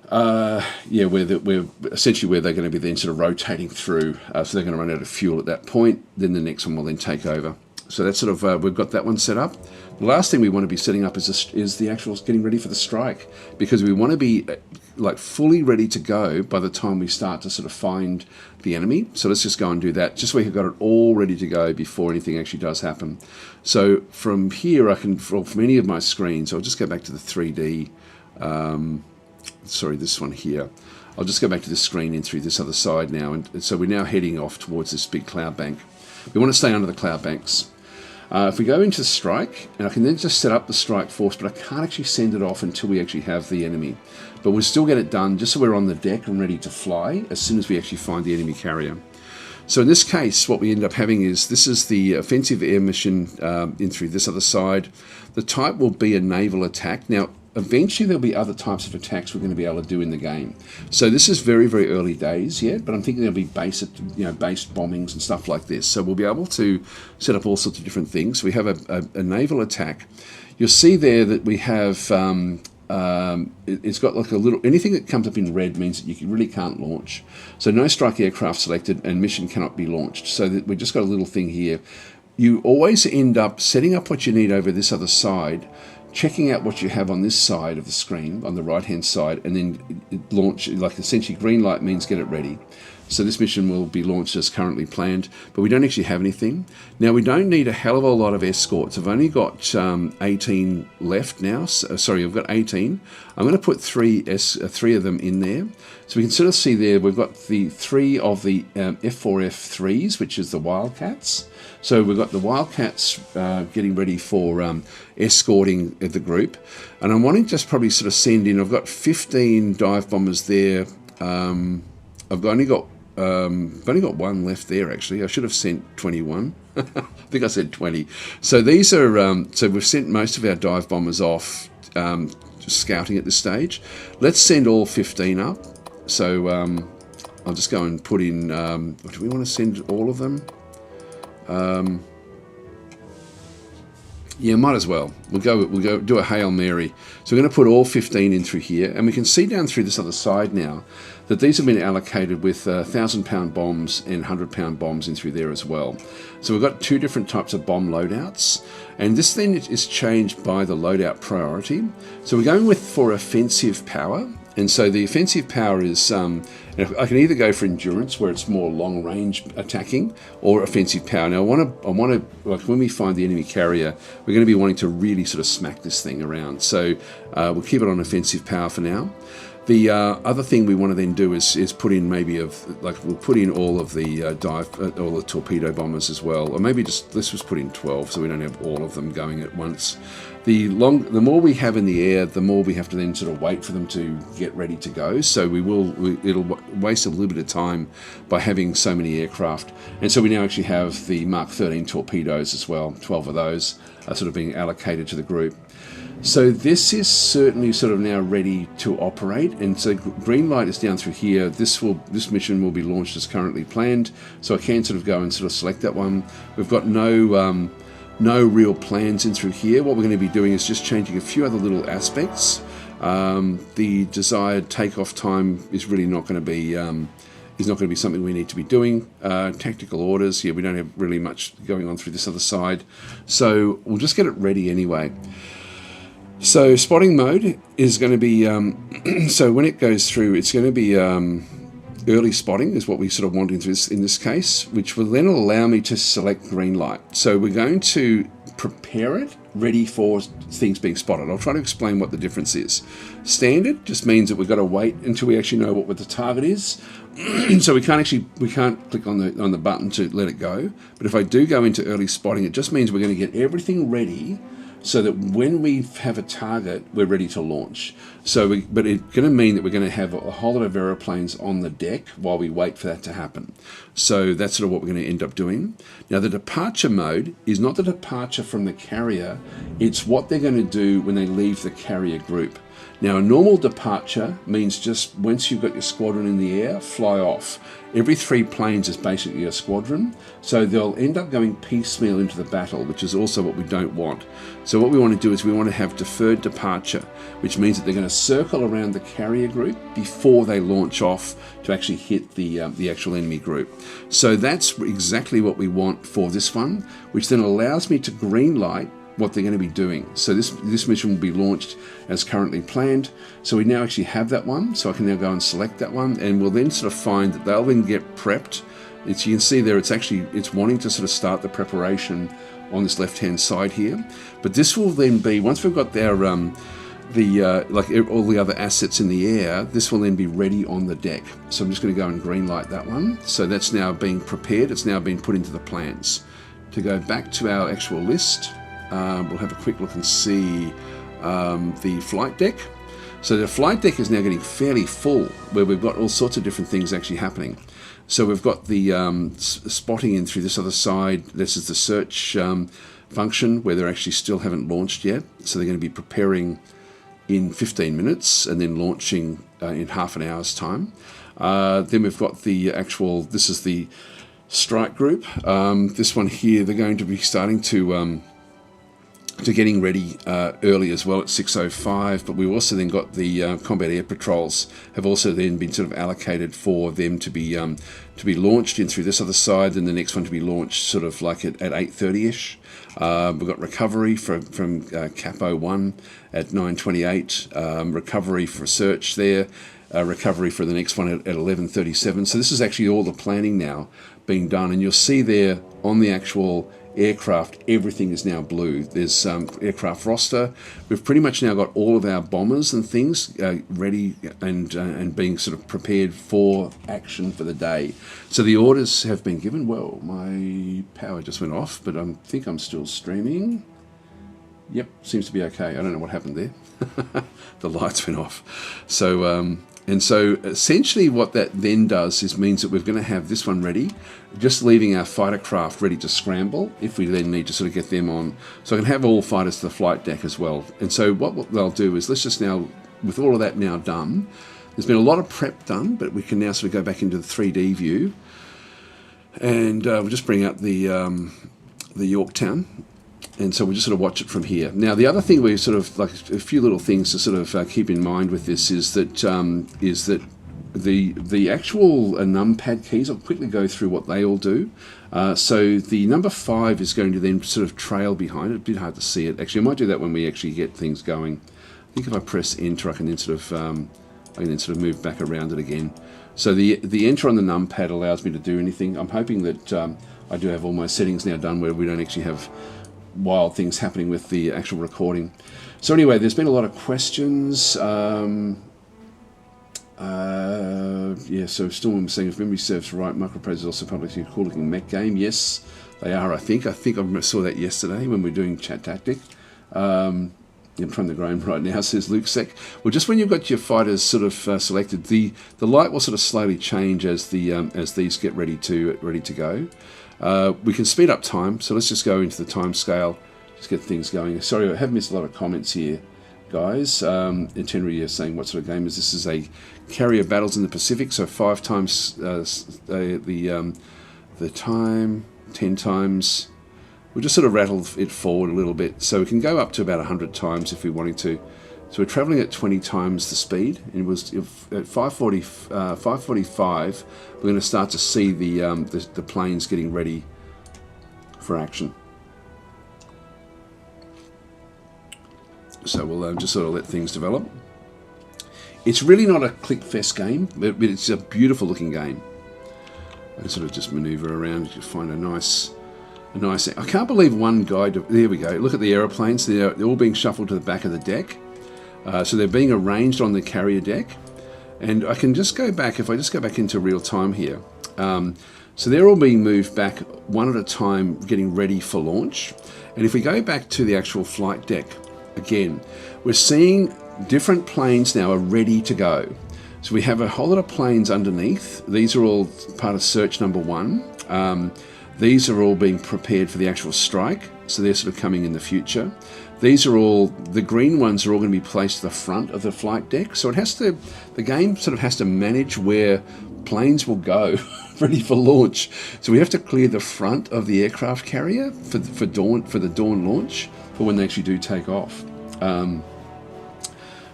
where essentially where they're going to be then sort of rotating through. So they're going to run out of fuel at that point. Then the next one will then take over. So that's sort of we've got that one set up. The last thing we want to be setting up is the actual getting ready for the strike, because we want to be like fully ready to go by the time we start to sort of find the enemy. So let's just go and do that, just so we've got it all ready to go before anything actually does happen. So from here, I can, from any of my screens, I'll just go back to the 3D. Sorry, this one here. I'll just go back to the screen in through this other side now, and so we're now heading off towards this big cloud bank. We want to stay under the cloud banks. If we go into the strike, and I can then just set up the strike force, but I can't actually send it off until we actually have the enemy. But we'll still get it done just so we're on the deck and ready to fly as soon as we actually find the enemy carrier. So in this case, what we end up having is, this is the offensive air mission in through this other side. The type will be a naval attack. Now, eventually there'll be other types of attacks we're going to be able to do in the game. So this is very, very early days yet, but I'm thinking there'll be based bombings and stuff like this. So we'll be able to set up all sorts of different things. We have a naval attack. You'll see there that we have, it's got like a little, anything that comes up in red means that you really can't launch. So no strike aircraft selected and mission cannot be launched. So that we've just got a little thing here. You always end up setting up what you need over this other side, checking out what you have on this side of the screen, on the right-hand side, and then launch, like essentially green light means get it ready. So this mission will be launched as currently planned, but we don't actually have anything. Now, we don't need a hell of a lot of escorts. I've only got 18 left now. Sorry, I've got 18. I'm going to put three of them in there. So we can sort of see there, we've got the 3 of the F4 F3s, which is the Wildcats. So we've got the Wildcats getting ready for escorting the group. And I'm wanting to just probably sort of send in, I've got 15 dive bombers there. I've only got 1 left there, actually. I should have sent 21. I think I said 20. So these are, so we've sent most of our dive bombers off just scouting at this stage. Let's send all 15 up. So I'll just go and put in, do we want to send all of them? Yeah, might as well. We'll go do a Hail Mary. So we're going to put all 15 in through here, and we can see down through this other side now that these have been allocated with 1,000-pound bombs and 100-pound bombs in through there as well. So we've got 2 different types of bomb loadouts, and this then is changed by the loadout priority. So we're going for offensive power, and so the offensive power is, I can either go for endurance, where it's more long-range attacking, or offensive power. Now, I want to, like when we find the enemy carrier, we're going to be wanting to really sort of smack this thing around. So we'll keep it on offensive power for now. The other thing we want to then do is put in we'll put in all of the all the torpedo bombers as well, or maybe let's just put in 12 so we don't have all of them going at once. The more we have in the air, the more we have to then sort of wait for them to get ready to go. So it'll waste a little bit of time by having so many aircraft. And so we now actually have the Mark 13 torpedoes as well. 12 of those are sort of being allocated to the group. So this is certainly sort of now ready to operate, and so green light is down through here. This mission will be launched as currently planned, so I can sort of go and sort of select that one. We've got no real plans in through here. What we're going to be doing is just changing a few other little aspects. The desired takeoff time is really not going to be something we need to be doing. Tactical orders, we don't have really much going on through this other side, so we'll just get it ready anyway. So spotting mode is going to be, so when it goes through, it's going to be early spotting is what we sort of want in this case, which will then allow me to select green light. So we're going to prepare it ready for things being spotted. I'll try to explain what the difference is. Standard just means that we've got to wait until we actually know what the target is. So we can't click on the button to let it go. But if I do go into early spotting, it just means we're going to get everything ready so that when we have a target, we're ready to launch. But it's going to mean that we're going to have a whole lot of aeroplanes on the deck while we wait for that to happen. So that's sort of what we're going to end up doing. Now, the departure mode is not the departure from the carrier, it's what they're going to do when they leave the carrier group. Now, a normal departure means just once you've got your squadron in the air, fly off. Every 3 planes is basically a squadron, so they'll end up going piecemeal into the battle, which is also what we don't want. So what we want to do is we want to have deferred departure, which means that they're going to circle around the carrier group before they launch off to actually hit the actual enemy group. So that's exactly what we want for this one, which then allows me to green light what they're going to be doing. So this mission will be launched as currently planned. So we now actually have that one. So I can now go and select that one, and we'll then sort of find that they'll then get prepped. You can see there, it's wanting to sort of start the preparation on this left-hand side here. But this will then be, once we've got their like all the other assets in the air, this will then be ready on the deck. So I'm just going to go and green light that one. So that's now being prepared. It's now been put into the plans. To go back to our actual list, we'll have a quick look and see the flight deck. So the flight deck is now getting fairly full, where we've got all sorts of different things actually happening. So we've got the spotting in through this other side. This is the search function, where they actually still haven't launched yet. So they're going to be preparing in 15 minutes and then launching in half an hour's time. Then we've got the actual, this is the strike group. This one here, they're going to be starting to getting ready early as well at 6:05, but we've also then got the combat air patrols have also then been sort of allocated for them to be launched in through this other side, and the next one to be launched sort of like at 8:30ish. We've got recovery from Capo 1 at 9:28, recovery for search there, recovery for the next one at 11:37. So this is actually all the planning now being done, and you'll see there on the actual aircraft, everything is now blue. There's aircraft roster. We've pretty much now got all of our bombers and things ready and being sort of prepared for action for the day. So the orders have been given. Well, my power just went off, but I think I'm still streaming. Yep, seems to be okay. I don't know what happened there. The lights went off. So And so essentially what that then does is means that we're going to have this one ready, just leaving our fighter craft ready to scramble if we then need to sort of get them on. So I can have all fighters to the flight deck as well. And so what they'll do is, let's just now, with all of that now done, there's been a lot of prep done, but we can now sort of go back into the 3D view. And we'll just bring up the Yorktown. And so we'll just sort of watch it from here. Now, the other thing we sort of, like a few little things to sort of keep in mind with this is that the actual numpad keys, I'll quickly go through what they all do. So the number 5 is going to then sort of trail behind it. A bit hard to see it. Actually, I might do that when we actually get things going. I think if I press enter, I can then sort of move back around it again. So the enter on the numpad allows me to do anything. I'm hoping that I do have all my settings now done where we don't actually have wild things happening with the actual recording. So anyway, there's been a lot of questions. Yeah, so Storm was saying, if memory serves right, Microprose is also publishing a cool looking mech game. Yes, they are, I think. I saw that yesterday when we were doing DasTactic. I'm trying the groan right now, says Luke Sec. Well, just when you've got your fighters sort of selected, the light will sort of slowly change as these get ready to go. We can speed up time, so let's just go into the time scale, just get things going. Sorry, I have missed a lot of comments here, guys. Itinerary is saying, what sort of game is this? Is a carrier battles in the Pacific, so 5 times the time, 10 times. We'll just sort of rattle it forward a little bit, so we can go up to about 100 times if we're wanting to. So we're travelling at 20 times the speed, and it was at 5:45. We're going to start to see the planes getting ready for action. So we'll just sort of let things develop. It's really not a click-fest game, but it's a beautiful looking game. I sort of just manoeuvre around to find a nice. I can't believe one guy. There we go. Look at the aeroplanes. They're all being shuffled to the back of the deck. So they're being arranged on the carrier deck. And I can just go back, if I just go back into real time here. So they're all being moved back one at a time, getting ready for launch. And if we go back to the actual flight deck, again, we're seeing different planes now are ready to go. So we have a whole lot of planes underneath. These are all part of search number 1. These are all being prepared for the actual strike. So they're sort of coming in the future. These are all, the green ones are all going to be placed to the front of the flight deck. So it has to, the game sort of has to manage where planes will go ready for launch. So we have to clear the front of the aircraft carrier for the dawn launch, for when they actually do take off.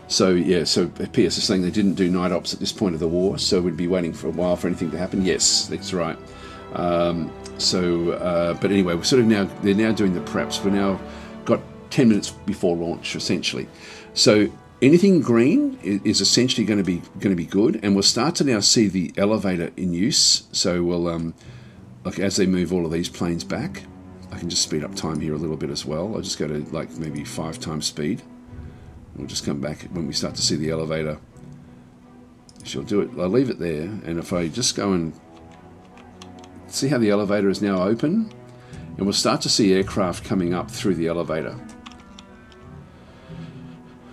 So yeah, so PS is saying they didn't do night ops at this point of the war, so we'd be waiting for a while for anything to happen. Yes, that's right. But anyway, we're sort of now, they're now doing the preps. We're now got 10 minutes before launch, essentially. So anything green is essentially going to be good, and we'll start to now see the elevator in use. So we'll, like as they move all of these planes back, I can just speed up time here a little bit as well. I'll just go to like maybe 5 times speed. We'll just come back when we start to see the elevator. She'll do it. I'll leave it there, and if I just go and see how the elevator is now open, and we'll start to see aircraft coming up through the elevator.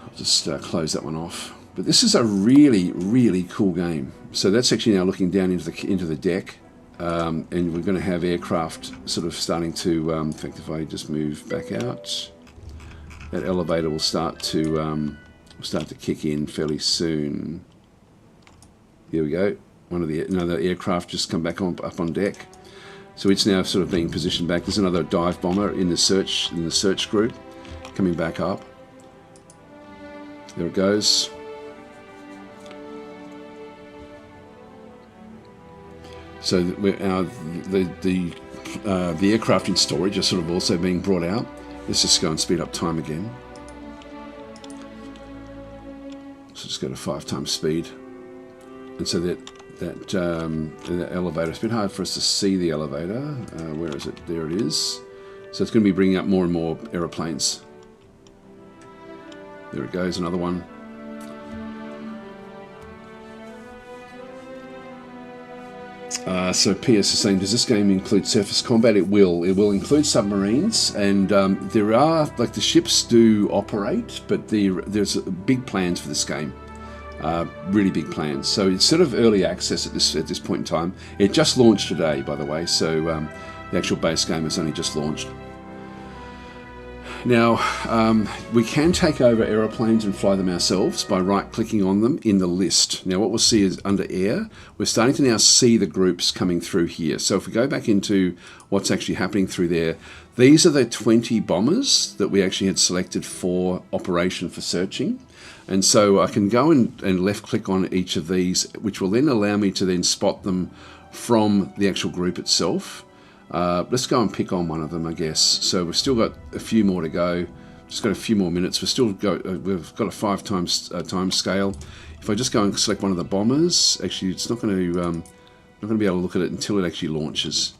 I'll just close that one off. But this is a really, really cool game. So that's actually now looking down into the deck, and we're going to have aircraft sort of starting to. In fact, if I just move back out, that elevator will start to kick in fairly soon. Here we go. Another aircraft just come back up on deck. So it's now sort of being positioned back. There's another dive bomber in the search group coming back up. There it goes. So the aircraft in storage are sort of also being brought out. Let's just go and speed up time again. So just go to 5 times speed. And so that elevator, it's a bit hard for us to see the elevator. Where is it? There it is. So it's going to be bringing up more and more aeroplanes. There it goes, another one. So PS is saying, does this game include surface combat? It will. It will include submarines, and there are, like, the ships do operate, but there's big plans for this game. Really big plans. So it's sort of early access at this point in time. It just launched today, by the way, so the actual base game has only just launched. Now, we can take over aeroplanes and fly them ourselves by right-clicking on them in the list. Now, what we'll see is under air, we're starting to now see the groups coming through here. So if we go back into what's actually happening through there, these are the 20 bombers that we actually had selected for operation for searching. And so I can go and left-click on each of these, which will then allow me to then spot them from the actual group itself. Let's go and pick on one of them, I guess. So we've still got a few more to go. Just got a few more minutes. We've got a 5 times time scale. If I just go and select one of the bombers, actually, it's not going to be able to look at it until it actually launches.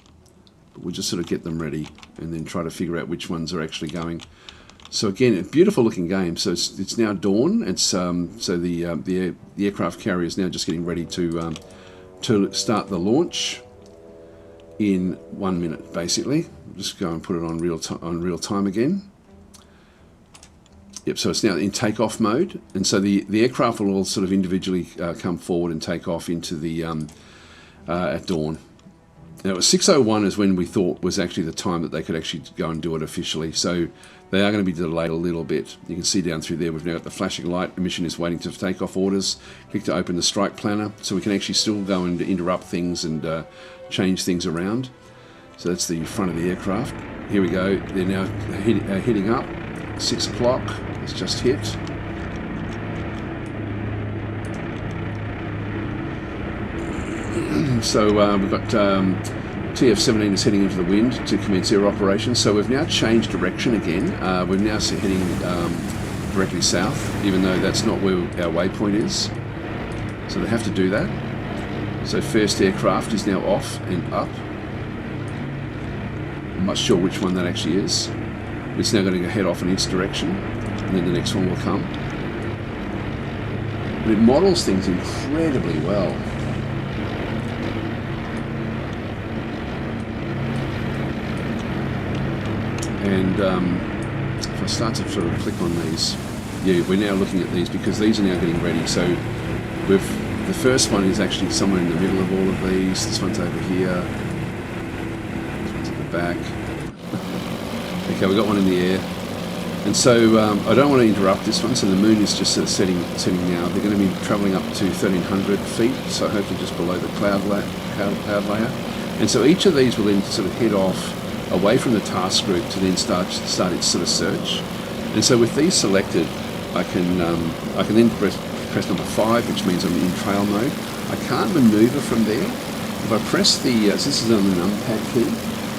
But we'll just sort of get them ready and then try to figure out which ones are actually going. So again, a beautiful looking game. So it's now dawn. It's so the aircraft carrier is now just getting ready to start the launch. In 1 minute, basically. Just go and put it on real time again. Yep, so it's now in takeoff mode, and so the aircraft will all sort of individually come forward and take off into the at dawn. Now, it was 6:01 is when we thought was actually the time that they could actually go and do it officially. So they are going to be delayed a little bit. You can see down through there, we've now got the flashing light. Mission is waiting to take off orders. Click to open the strike planner, so we can actually still go and interrupt things and change things around. So that's the front of the aircraft. Here we go. They're now heading up. 6 o'clock. It's just hit. So we've got TF-17 is heading into the wind to commence air operations. So we've now changed direction again. We're now heading directly south, even though that's not where our waypoint is. So they have to do that. So first aircraft is now off and up. I'm not sure which one that actually is. It's now going to head off in its direction, and then the next one will come. And it models things incredibly well. And if I start to sort of click on these, yeah, we're now looking at these because these are now getting ready. So the first one is actually somewhere in the middle of all of these. This one's over here. This one's at the back. Okay, we've got one in the air. And so I don't want to interrupt this one, so the moon is just sort of setting now. They're going to be travelling up to 1,300 feet, so hopefully just below the cloud layer. And so each of these will then sort of head off away from the task group to then start its sort of search. And so with these selected, I can then press number 5, which means I'm in trail mode. I can't maneuver from there. If I press the, so this is on the numpad key.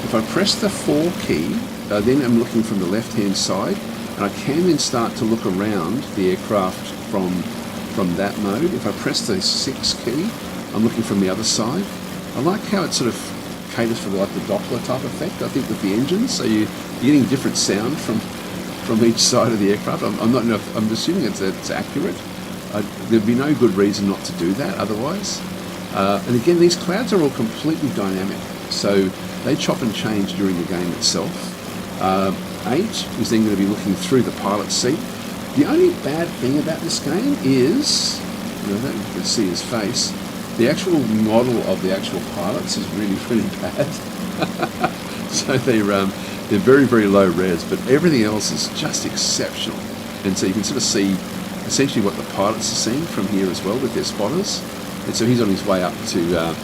If I press the 4 key, then I'm looking from the left-hand side, and I can then start to look around the aircraft from that mode. If I press the 6 key, I'm looking from the other side. I like how it sort of caters for like the Doppler type effect, I think, with the engines. So you're getting different sound from each side of the aircraft. I'm assuming it's accurate. There'd be no good reason not to do that otherwise. And again, these clouds are all completely dynamic, so they chop and change during the game itself. 8 is then going to be looking through the pilot's seat. The only bad thing about this game is, you can see his face, the actual model of the actual pilots is really, really bad. So they're very, very low res, but everything else is just exceptional. And so you can sort of see essentially what the pilots are seeing from here as well with their spotters. And so he's on his way up to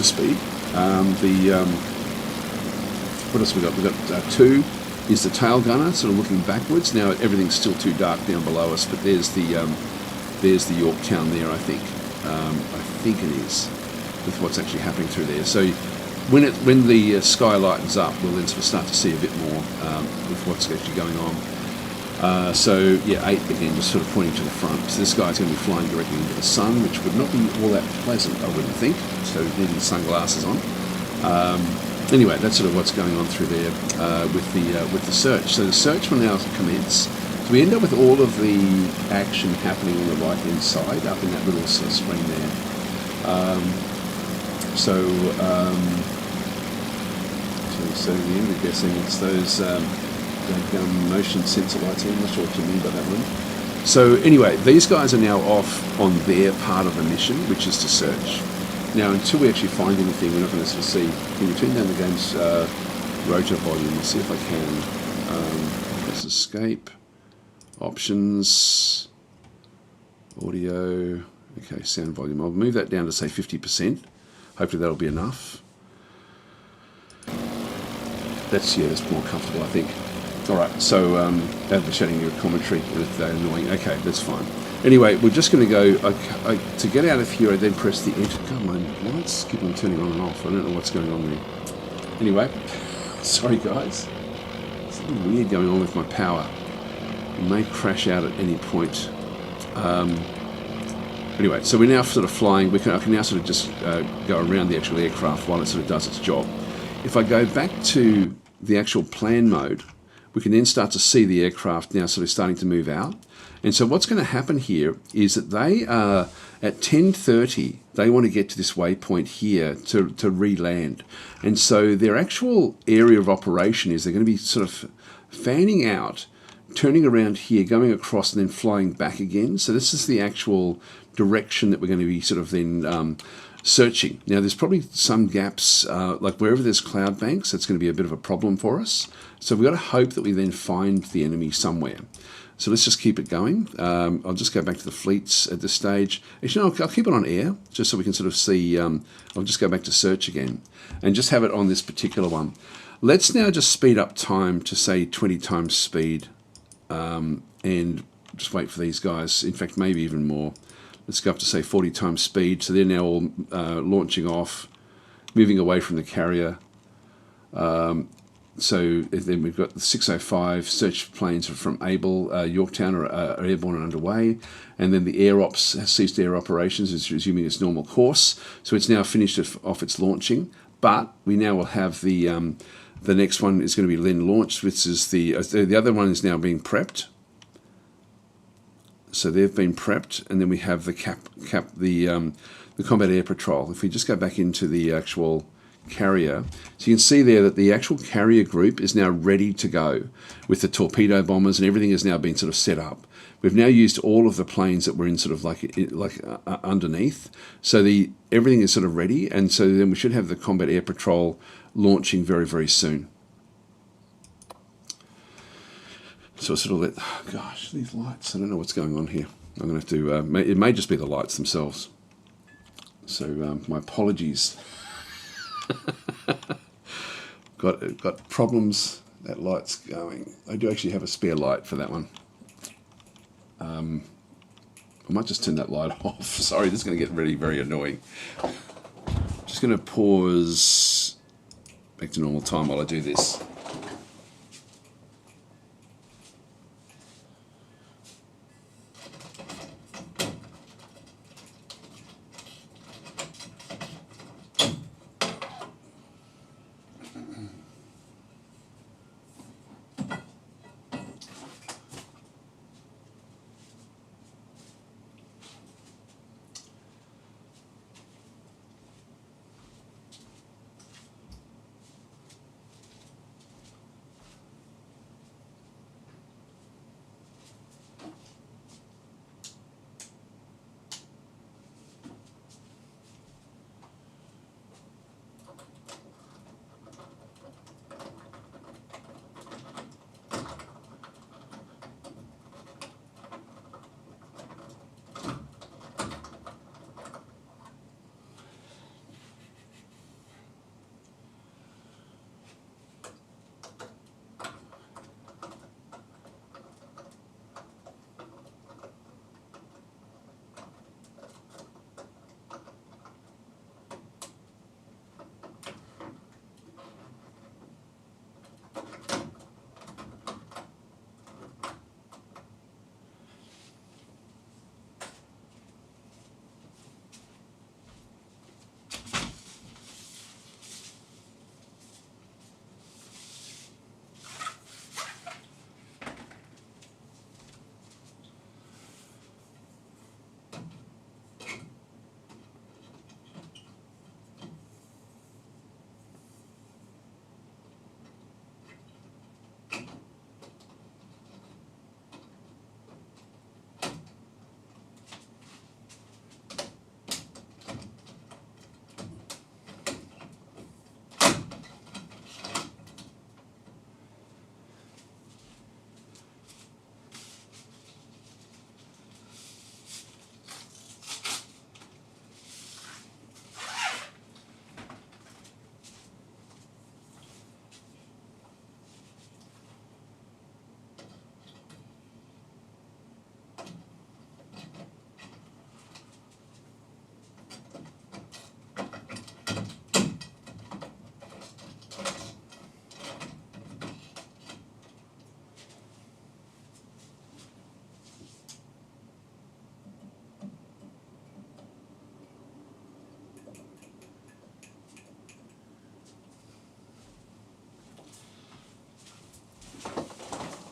speed. What else we got? We've got 2 is the tail gunner, sort of looking backwards. Now everything's still too dark down below us, but there's the Yorktown there, I think. I think it is, with what's actually happening through there. So when the sky lightens up, we'll then sort of start to see a bit more with what's actually going on. So yeah, 8 again, just sort of pointing to the front. So this guy's going to be flying directly into the sun, which would not be all that pleasant, I wouldn't think. So needing sunglasses on. Anyway, that's sort of what's going on through there with the search. So the search will now commence. So we end up with all of the action happening on the right-hand side, up in that little sort of screen there. So the end of guessing, it's those motion sensor lights. I'm not sure what you mean by that one. So anyway, these guys are now off on their part of the mission, which is to search. Now, until we actually find anything, we're not going to sort of see. Can you turn down the game's rotor volume? Let's see if I can. Let's escape. Options. Audio. Okay, sound volume. I'll move that down to say 50%. Hopefully that'll be enough. That's more comfortable, I think. All right, so overshadowing your commentary with annoying. Okay, that's fine. Anyway, we're just going to go to get out of here. I then press the enter. Come on, lights keep on turning on and off. I don't know what's going on there. Anyway, sorry guys. Something weird going on with my power. It may crash out at any point. Anyway, so we're now sort of flying. I can now sort of just go around the actual aircraft while it sort of does its job. If I go back to the actual plan mode, we can then start to see the aircraft now sort of starting to move out. And so what's going to happen here is that they are at 10:30. They want to get to this waypoint here to re-land. And so their actual area of operation is they're going to be sort of fanning out, turning around here, going across, and then flying back again. So this is the actual direction that we're going to be sort of then searching. Now, there's probably some gaps, like wherever there's cloud banks, that's going to be a bit of a problem for us. So we've got to hope that we then find the enemy somewhere. So let's just keep it going. I'll just go back to the fleets at this stage. Actually, no, I'll keep it on air, just so we can sort of see. I'll just go back to search again, and just have it on this particular one. Let's now just speed up time to, say, 20 times speed, and just wait for these guys. In fact, maybe even more. Let's go up to, say, 40 times speed. So they're now all launching off, moving away from the carrier. So then we've got the 605 search planes from Able, Yorktown are airborne and underway. And then the air ops has ceased air operations, is resuming its normal course. So it's now finished off its launching. But we now will have the next one is going to be then launched, which is the other one is now being prepped. So they've been prepped, and then we have the the combat air patrol. If we just go back into the actual carrier, so you can see there that the actual carrier group is now ready to go with the torpedo bombers, and everything has now been sort of set up. We've now used all of the planes that were in sort of like underneath, so everything is sort of ready, and so then we should have the combat air patrol launching very, very soon. So sort of gosh, these lights, I don't know what's going on here. I'm going to have to, it may just be the lights themselves. So my apologies. got problems. That light's going. I do actually have a spare light for that one. I might just turn that light off. Sorry, this is going to get very, very annoying. Just going to pause back to normal time while I do this.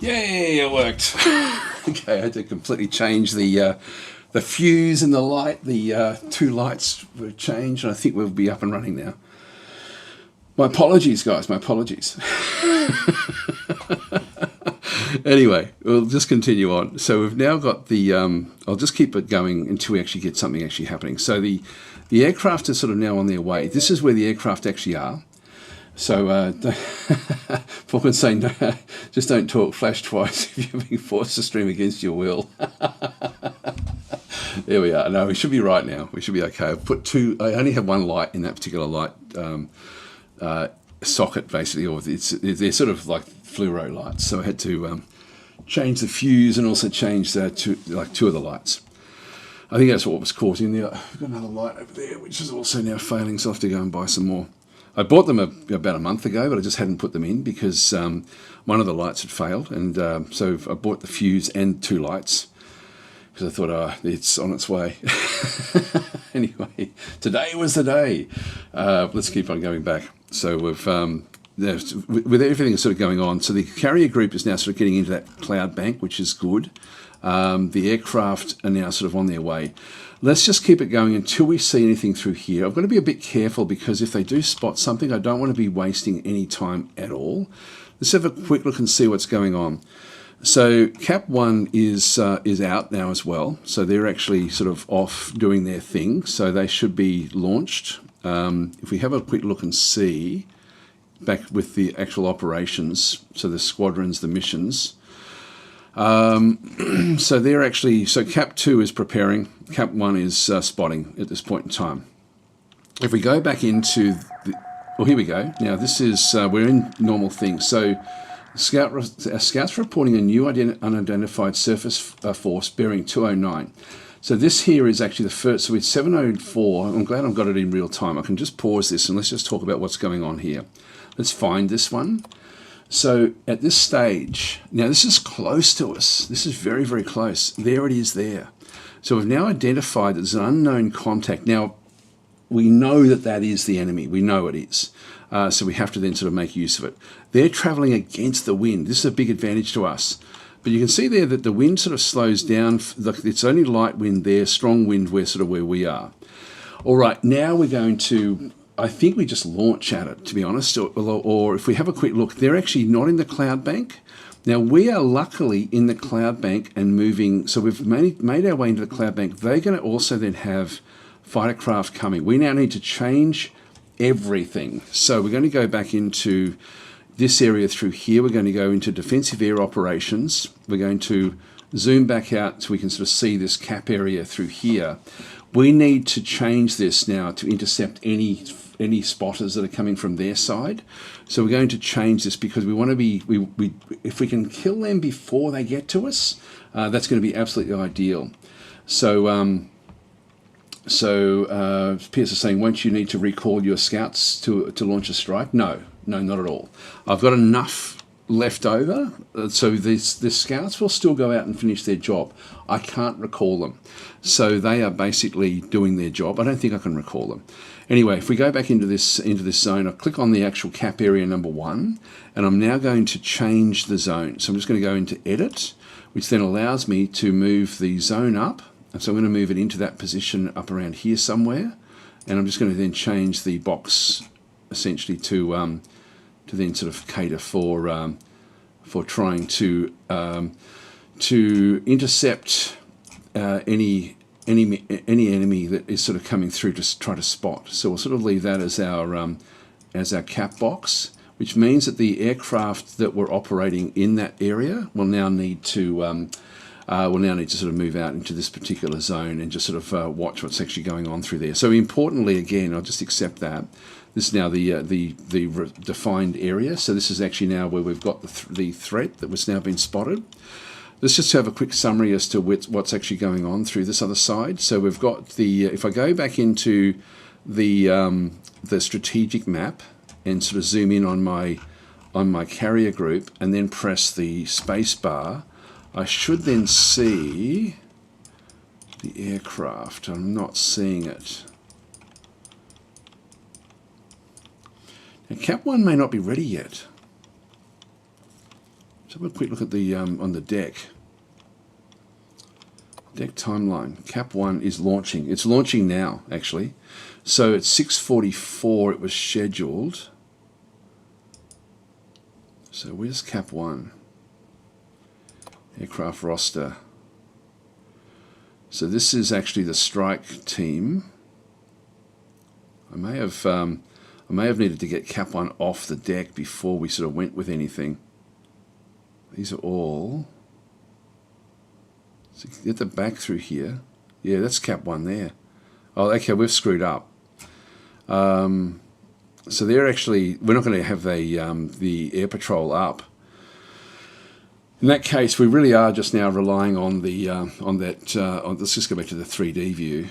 Yay, it worked. Okay, I had to completely change the fuse and the light. The two lights were changed, and I think we'll be up and running now. My apologies, guys. My apologies. Anyway, we'll just continue on. So we've now got the. I'll just keep it going until we actually get something actually happening. So the aircraft is sort of now on their way. This is where the aircraft actually are. So Paul can say, no, just don't talk flash twice if you're being forced to stream against your will. There we are. No, we should be right now. We should be okay. I've put two. I only have one light in that particular light socket, basically, or they're sort of like fluoro lights. So I had to change the fuse and also change two of the lights. I think that's what was causing there. I've got another light over there, which is also now failing, so I have to go and buy some more. I bought them about a month ago, but I just hadn't put them in because one of the lights had failed. And so I bought the fuse and two lights because I thought, it's on its way. Anyway, today was the day. Let's keep on going back. So with everything sort of going on, so the carrier group is now sort of getting into that cloud bank, which is good. The aircraft are now sort of on their way. Let's just keep it going until we see anything through here. I'm going to be a bit careful because if they do spot something, I don't want to be wasting any time at all. Let's have a quick look and see what's going on. So Cap 1 is out now as well. So they're actually sort of off doing their thing. So they should be launched. If we have a quick look and see back with the actual operations, so the squadrons, the missions. So they're actually, so Cap 2 is preparing, Cap 1 is spotting at this point in time. If we go back into, well, here we go. Now this is, we're in normal things. So scouts reporting a new unidentified surface force bearing 209. So this here is actually the first, so it's 704. I'm glad I've got it in real time. I can just pause this and let's just talk about what's going on here. Let's find this one. So at this stage, now this is close to us. This is very, very close. There it is there. So we've now identified that there's an unknown contact. Now, we know that that is the enemy. We know it is. So we have to then sort of make use of it. They're traveling against the wind. This is a big advantage to us. But you can see there that the wind sort of slows down. It's only light wind there, strong wind where we are. All right, now we're going to... I think we just launch at it, to be honest, or if we have a quick look, they're actually not in the cloud bank. Now, we are luckily in the cloud bank and moving, so we've made our way into the cloud bank. They're going to also then have fighter craft coming. We now need to change everything. So we're going to go back into this area through here. We're going to go into defensive air operations. We're going to zoom back out so we can sort of see this cap area through here. We need to change this now to intercept any spotters that are coming from their side. So we're going to change this because we want to be, if we can kill them before they get to us, that's going to be absolutely ideal. So Pierce is saying, won't you need to recall your scouts to launch a strike? No, not at all. I've got enough left over, so the scouts will still go out and finish their job. I can't recall them. So they are basically doing their job. I don't think I can recall them. Anyway, if we go back into this zone, I'll click on the actual cap area number 1, and I'm now going to change the zone. So I'm just going to go into edit, which then allows me to move the zone up. And so I'm going to move it into that position up around here somewhere. And I'm just going to then change the box essentially to then sort of cater for trying to intercept any enemy that is sort of coming through to try to spot. So we'll sort of leave that as our cap box, which means that the aircraft that were operating in that area will now need to sort of move out into this particular zone and just sort of watch what's actually going on through there. So importantly, again, I'll just accept that. This is now the defined area. So this is actually now where we've got the threat that was now been spotted. Let's just have a quick summary as to what's actually going on through this other side. So we've got the, if I go back into the strategic map and sort of zoom in on my carrier group and then press the space bar, I should then see the aircraft. I'm not seeing it. Now, Cap 1 may not be ready yet. have a quick look at the on the deck. Deck timeline. Cap 1 is launching. It's launching now, actually. So at 6:44 it was scheduled. So where's Cap 1? Aircraft roster. So this is actually the strike team. I may have needed to get Cap 1 off the deck before we sort of went with anything. These are all. So get the back through here. Yeah, that's Cap 1 there. Oh, okay, we've screwed up. So they're actually, we're not going to have the air patrol up. In that case, we really are just now relying on the let's just go back to the 3D view.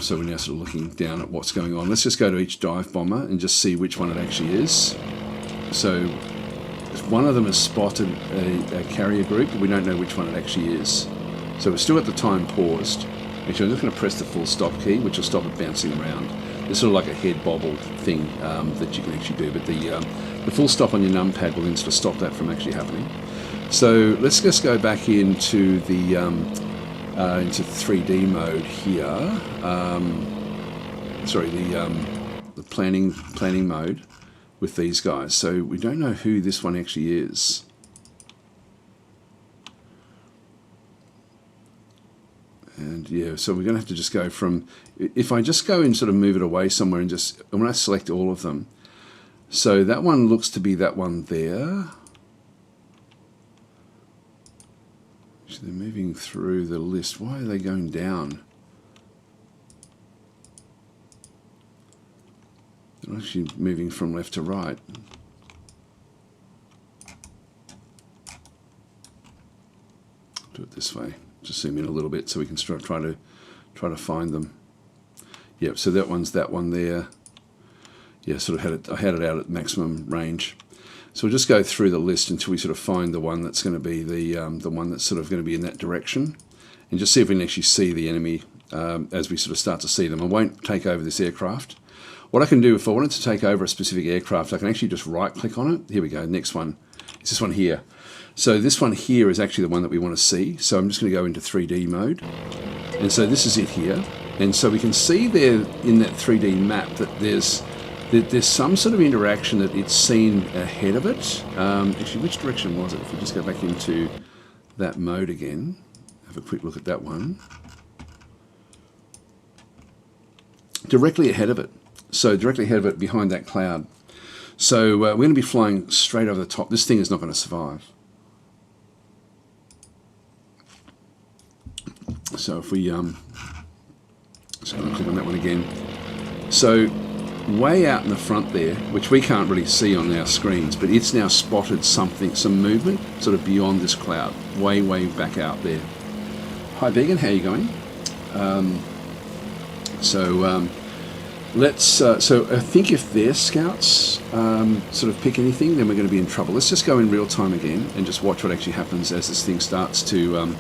So we're now sort of looking down at what's going on. Let's just go to each dive bomber and just see which one it actually is. So one of them has spotted a carrier group, but we don't know which one it actually is. So we're still at the time paused. Actually, I'm just going to press the full stop key, which will stop it bouncing around. It's sort of like a head bobble thing that you can actually do, but the full stop on your numpad will then sort of stop that from actually happening. So let's just go back into the into 3D mode here. Sorry, the planning mode with these guys. So we don't know who this one actually is. And yeah, so we're going to have to just go from, if I just go and sort of move it away somewhere and just, I'm going to select all of them. So that one looks to be that one there. So they're moving through the list. Why are they going down? They're actually moving from left to right. Do it this way. Just zoom in a little bit so we can try to find them. Yep, so that one's that one there. Yeah, sort of I had it out at maximum range. So we'll just go through the list until we sort of find the one that's going to be the one that's sort of going to be in that direction, and just see if we can actually see the enemy as we sort of start to see them. I won't take over this aircraft. What I can do, if I wanted to take over a specific aircraft, I can actually just right-click on it. Here we go, next one. It's this one here. So this one here is actually the one that we want to see. So I'm just going to go into 3D mode. And so this is it here. And so we can see there in that 3D map that there's some sort of interaction that it's seen ahead of it. Actually, which direction was it? If we just go back into that mode again, have a quick look at that one. Directly ahead of it. So directly ahead of it, behind that cloud. So we're going to be flying straight over the top. This thing is not going to survive. So if we just going to click on that one again. So way out in the front there, which we can't really see on our screens, but it's now spotted something, some movement, sort of beyond this cloud, way back out there. Hi Vegan, how are you going? So I think if their scouts sort of pick anything, then we're going to be in trouble. Let's just go in real time again and just watch what actually happens as this thing starts to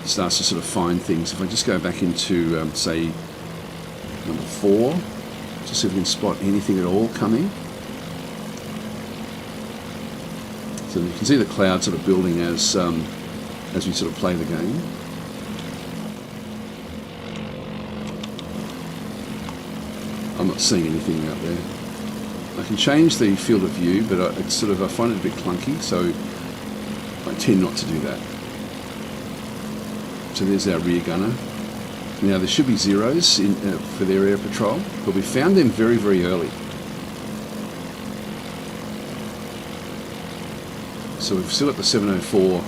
sort of find things. If I just go back into say number 4, just see if we can spot anything at all coming. So you can see the cloud sort of building as we sort of play the game. I'm not seeing anything out there. I can change the field of view, but I find it a bit clunky, so I tend not to do that. So there's our rear gunner. Now there should be zeros for their air patrol, but we found them very early. So we've still got the 704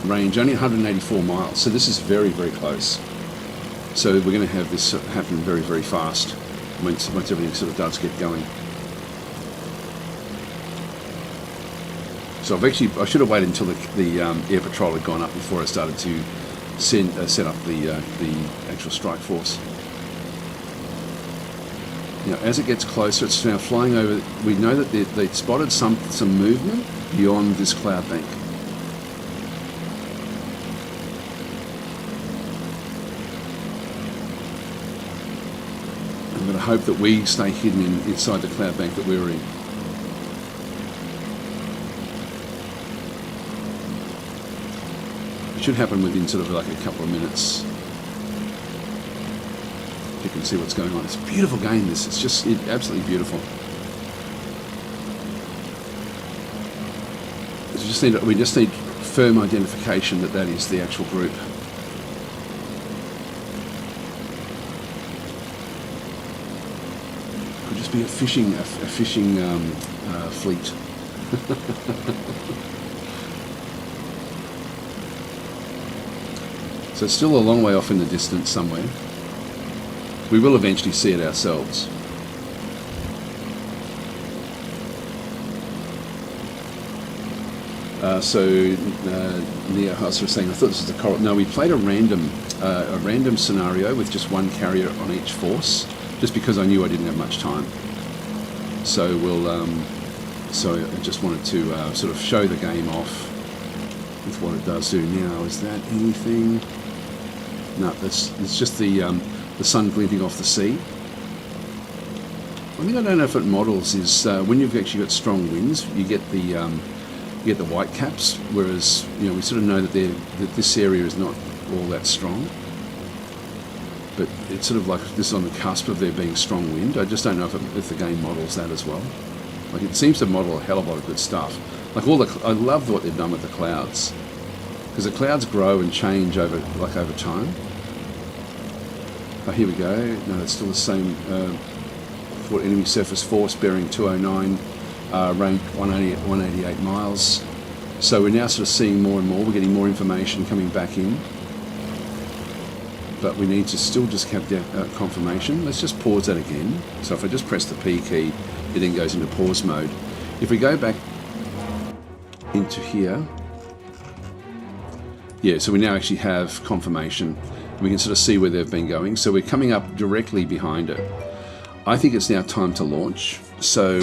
range, only 184 miles. So this is very close. So we're going to have this happen very fast once everything sort of does get going. So I should have waited until the air patrol had gone up before I started to set up the actual strike force. Now, as it gets closer, it's now flying over. We know that they spotted some movement beyond this cloud bank. I'm going to hope that we stay hidden inside the cloud bank that we were in. should happen within sort of like a couple of minutes. You can see what's going on. It's a beautiful game, this. It's just absolutely beautiful. We just need firm identification that that is the actual group. Could just be a fishing fleet. So it's still a long way off in the distance somewhere. We will eventually see it ourselves. Neo Huss was saying, I thought this was a coral. No, we played a random scenario with just one carrier on each force, just because I knew I didn't have much time. So so I just wanted to sort of show the game off with what it does do. Now, is that anything? No, it's just the sun glinting off the sea. One thing I don't know if it models is when you've actually got strong winds, you get the white caps, whereas we sort of know that this area is not all that strong. But it's sort of like this is on the cusp of there being strong wind. I just don't know if the game models that as well. Like, it seems to model a hell of a lot of good stuff. Like I love what they've done with the clouds, because the clouds grow and change over time. Oh, here we go. No, it's still the same. For enemy surface force bearing 209, range 188 miles. So we're now sort of seeing more and more. We're getting more information coming back in. But we need to still just have that confirmation. Let's just pause that again. So if I just press the P key, it then goes into pause mode. If we go back into here, yeah, so we now actually have confirmation. We can sort of see where they've been going. So we're coming up directly behind it. I think it's now time to launch. So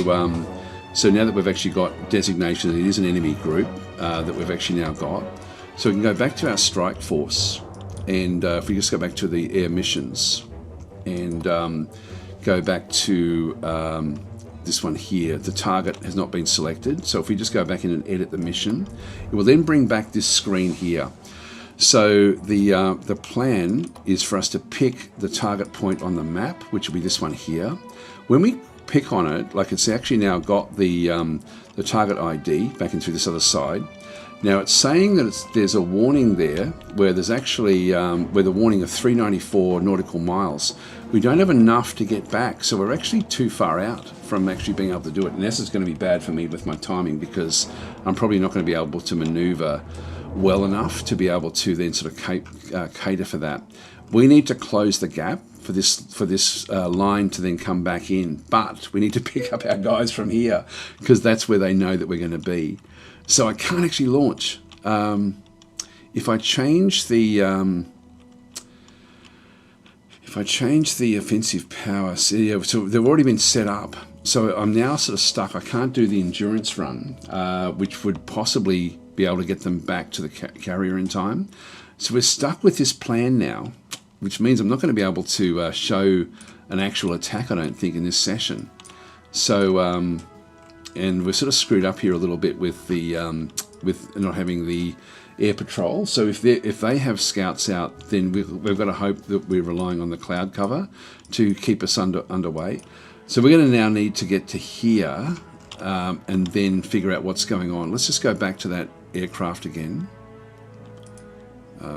now that we've actually got designation that it is an enemy group that we've actually now got, so we can go back to our strike force. And if we just go back to the air missions and go back to this one here, the target has not been selected. So if we just go back in and edit the mission, it will then bring back this screen here. So the plan is for us to pick the target point on the map, which will be this one here. When we pick on it, like, it's actually now got the target ID back in through this other side. Now it's saying that there's a warning there where there's actually where the warning of 394 nautical miles. We don't have enough to get back, so we're actually too far out from actually being able to do it. And this is going to be bad for me with my timing, because I'm probably not going to be able to maneuver well enough to be able to then sort of cater for that. We need to close the gap for this line to then come back in, but we need to pick up our guys from here, because that's where they know that we're going to be. So I can't actually launch. If I change the offensive power, so they've already been set up. So I'm now sort of stuck. I can't do the endurance run, which would possibly be able to get them back to the carrier in time. So we're stuck with this plan now, which means I'm not going to be able to show an actual attack, I don't think, in this session. So, and we're sort of screwed up here a little bit with the with not having the air patrol. So if they have scouts out, then we've got to hope that we're relying on the cloud cover to keep us underway. So we're going to now need to get to here and then figure out what's going on. Let's just go back to that aircraft again.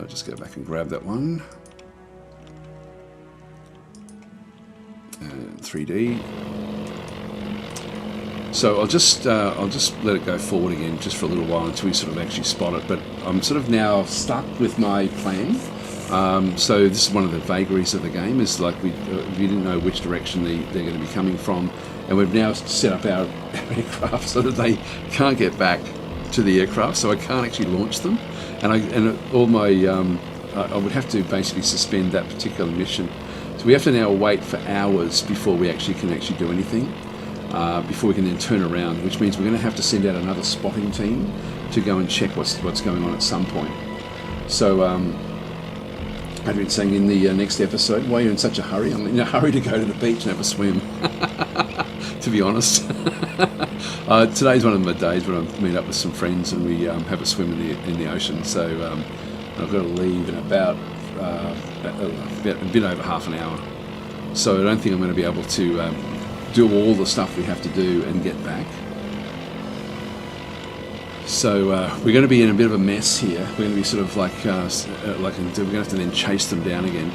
Just go back and grab that one. 3D. So I'll just let it go forward again just for a little while until we sort of actually spot it. But I'm sort of now stuck with my plan. So this is one of the vagaries of the game, is like we didn't know which direction they're going to be coming from, and we've now set up our aircraft so that they can't get back to the aircraft, so I can't actually launch them, and I would have to basically suspend that particular mission. So we have to now wait for hours before we can do anything. Before we can then turn around, which means we're going to have to send out another spotting team to go and check what's going on at some point. So I've been saying in the next episode, why are you in such a hurry? I'm in a hurry to go to the beach and have a swim, to be honest. Today's one of my days when I meet up with some friends and we have a swim in the ocean. So I've got to leave in about a bit over half an hour. So I don't think I'm going to be able to do all the stuff we have to do and get back. So we're going to be in a bit of a mess here. We're going to be sort of like we're going to have to then chase them down again.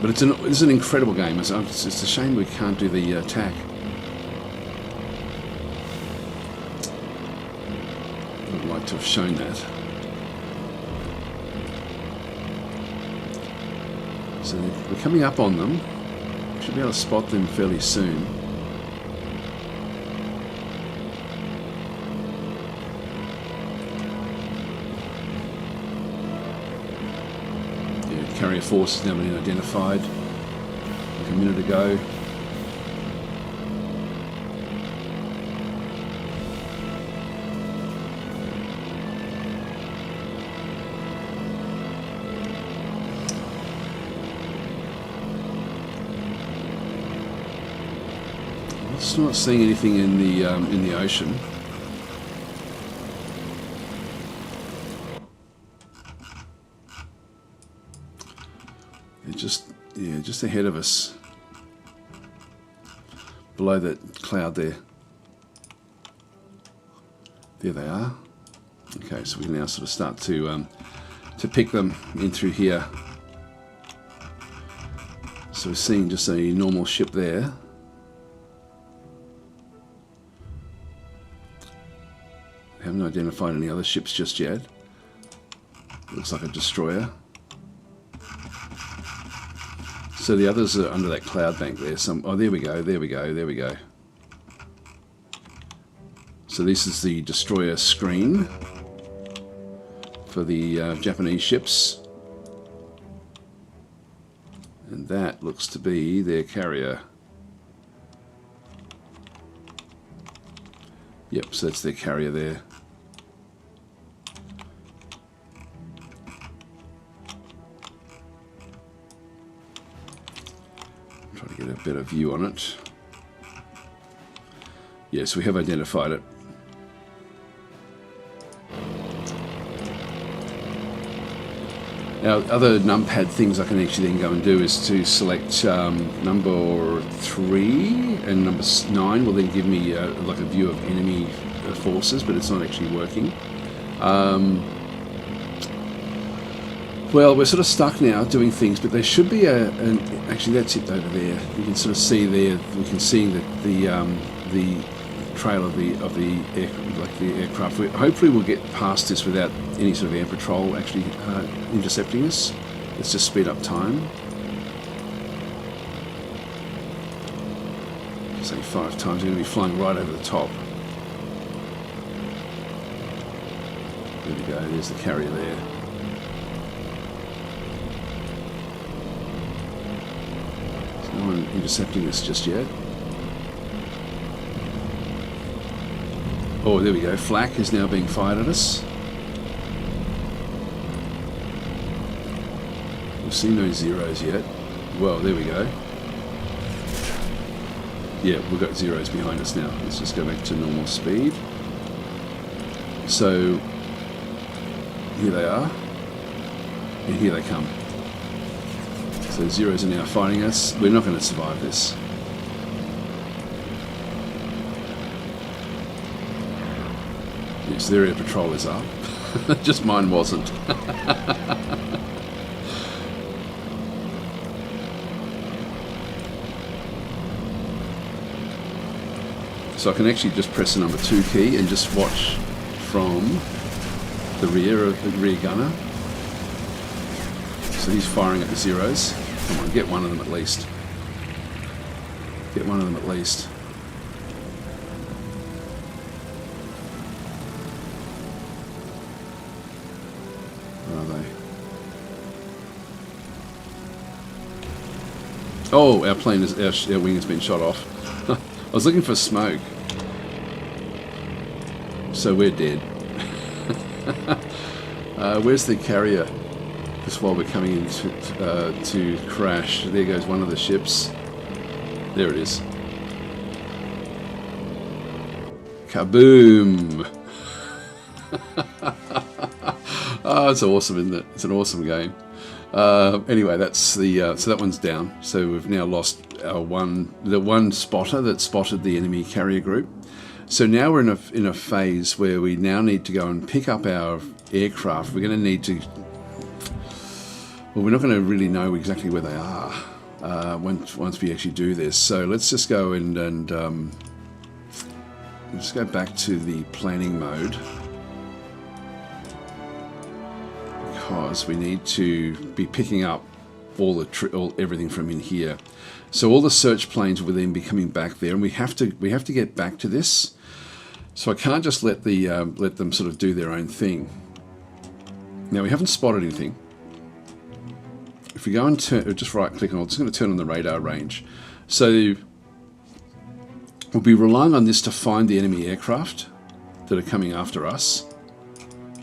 But it's an incredible game. It's a shame we can't do the attack. I'd like to have shown that. So we're coming up on them. Should be able to spot them fairly soon. Yeah, carrier force has now been identified like a minute ago. Still not seeing anything in the ocean. They're just ahead of us, below that cloud there. There they are. Okay, so we can now sort of start to pick them in through here. So we're seeing just a normal ship there. Haven't identified any other ships just yet. Looks like a destroyer. So the others are under that cloud bank there. Oh, there we go, there we go, there we go. So this is the destroyer screen for the Japanese ships. And that looks to be their carrier. Yep, so that's their carrier there. Try to get a better view on it. Yes, we have identified it. Now, other numpad things I can actually then go and do is to select number 3 and number 9 will then give me like a view of enemy forces, but it's not actually working. Well, we're sort of stuck now doing things, but there should be actually that's it over there. You can sort of see there. We can see that the trail of the aircraft. Hopefully, we'll get past this without any sort of air patrol actually intercepting us. Let's just speed up time. Say 5 times. We're going to be flying right over the top. There we go. There's the carrier there. There's no one intercepting us just yet. Oh, there we go. Flak is now being fired at us. We've seen no zeros yet. Well, there we go. Yeah, we've got zeros behind us now. Let's just go back to normal speed. So, here they are. And here they come. So zeros are now fighting us. We're not going to survive this. Yes, their air patrol is up. Just mine wasn't. So I can actually just press the number 2 key and just watch from the rear gunner. So he's firing at the zeros. Come on, get one of them at least. Get one of them at least. Oh, our plane is our wing has been shot off. I was looking for smoke, so we're dead. Where's the carrier? Just while we're coming in to crash, there goes one of the ships. There it is. Kaboom! Oh, it's awesome, isn't it? It's an awesome game. Anyway, that's the so that one's down. So we've now lost our the one spotter that spotted the enemy carrier group. So now we're in a phase where we now need to go and pick up our aircraft. We're going to need to. Well, we're not going to really know exactly where they are once we actually do this. So let's just go and just go back to the planning mode. Because we need to be picking up everything from in here, so all the search planes will then be coming back there, and we have to get back to this. So I can't just let them sort of do their own thing. Now we haven't spotted anything. If we go and just right click on, I'm just going to turn on the radar range. So we'll be relying on this to find the enemy aircraft that are coming after us.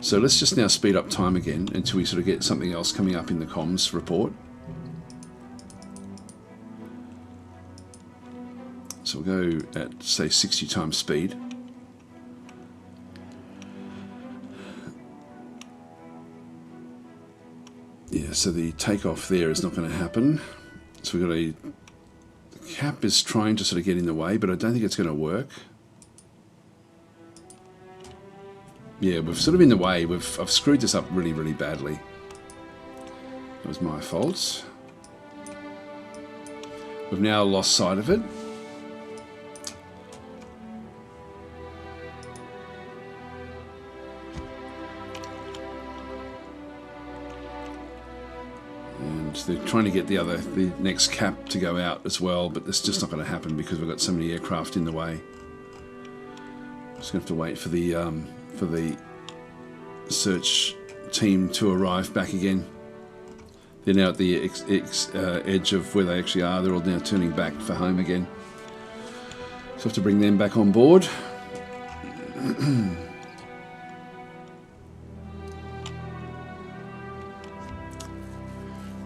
So let's just now speed up time again until we sort of get something else coming up in the comms report. So we'll go at, say, 60 times speed. Yeah, so the takeoff there is not going to happen. So we've got the cap is trying to sort of get in the way, but I don't think it's going to work. Yeah, we've sort of in the way. I've screwed this up really, really badly. That was my fault. We've now lost sight of it. And they're trying to get the next cap to go out as well, but it's just not going to happen because we've got so many aircraft in the way. Just going to have to wait for the search team to arrive back again. They're now at the edge of where they actually are. They're all now turning back for home again. So I have to bring them back on board.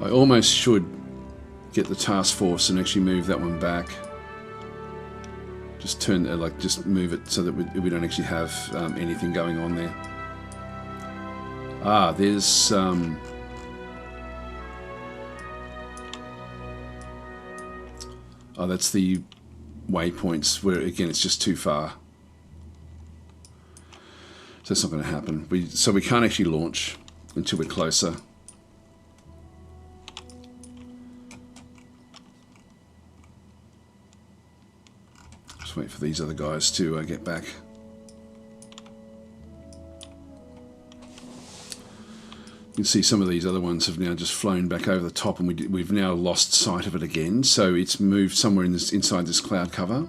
I almost should get the task force and actually move that one back. Just just move it so that we don't actually have anything going on there. There's that's the waypoints where again it's just too far. So that's not going to happen. So we can't actually launch until we're closer. Wait for these other guys to get back. You can see some of these other ones have now just flown back over the top, and we've now lost sight of it again. So it's moved somewhere inside this cloud cover.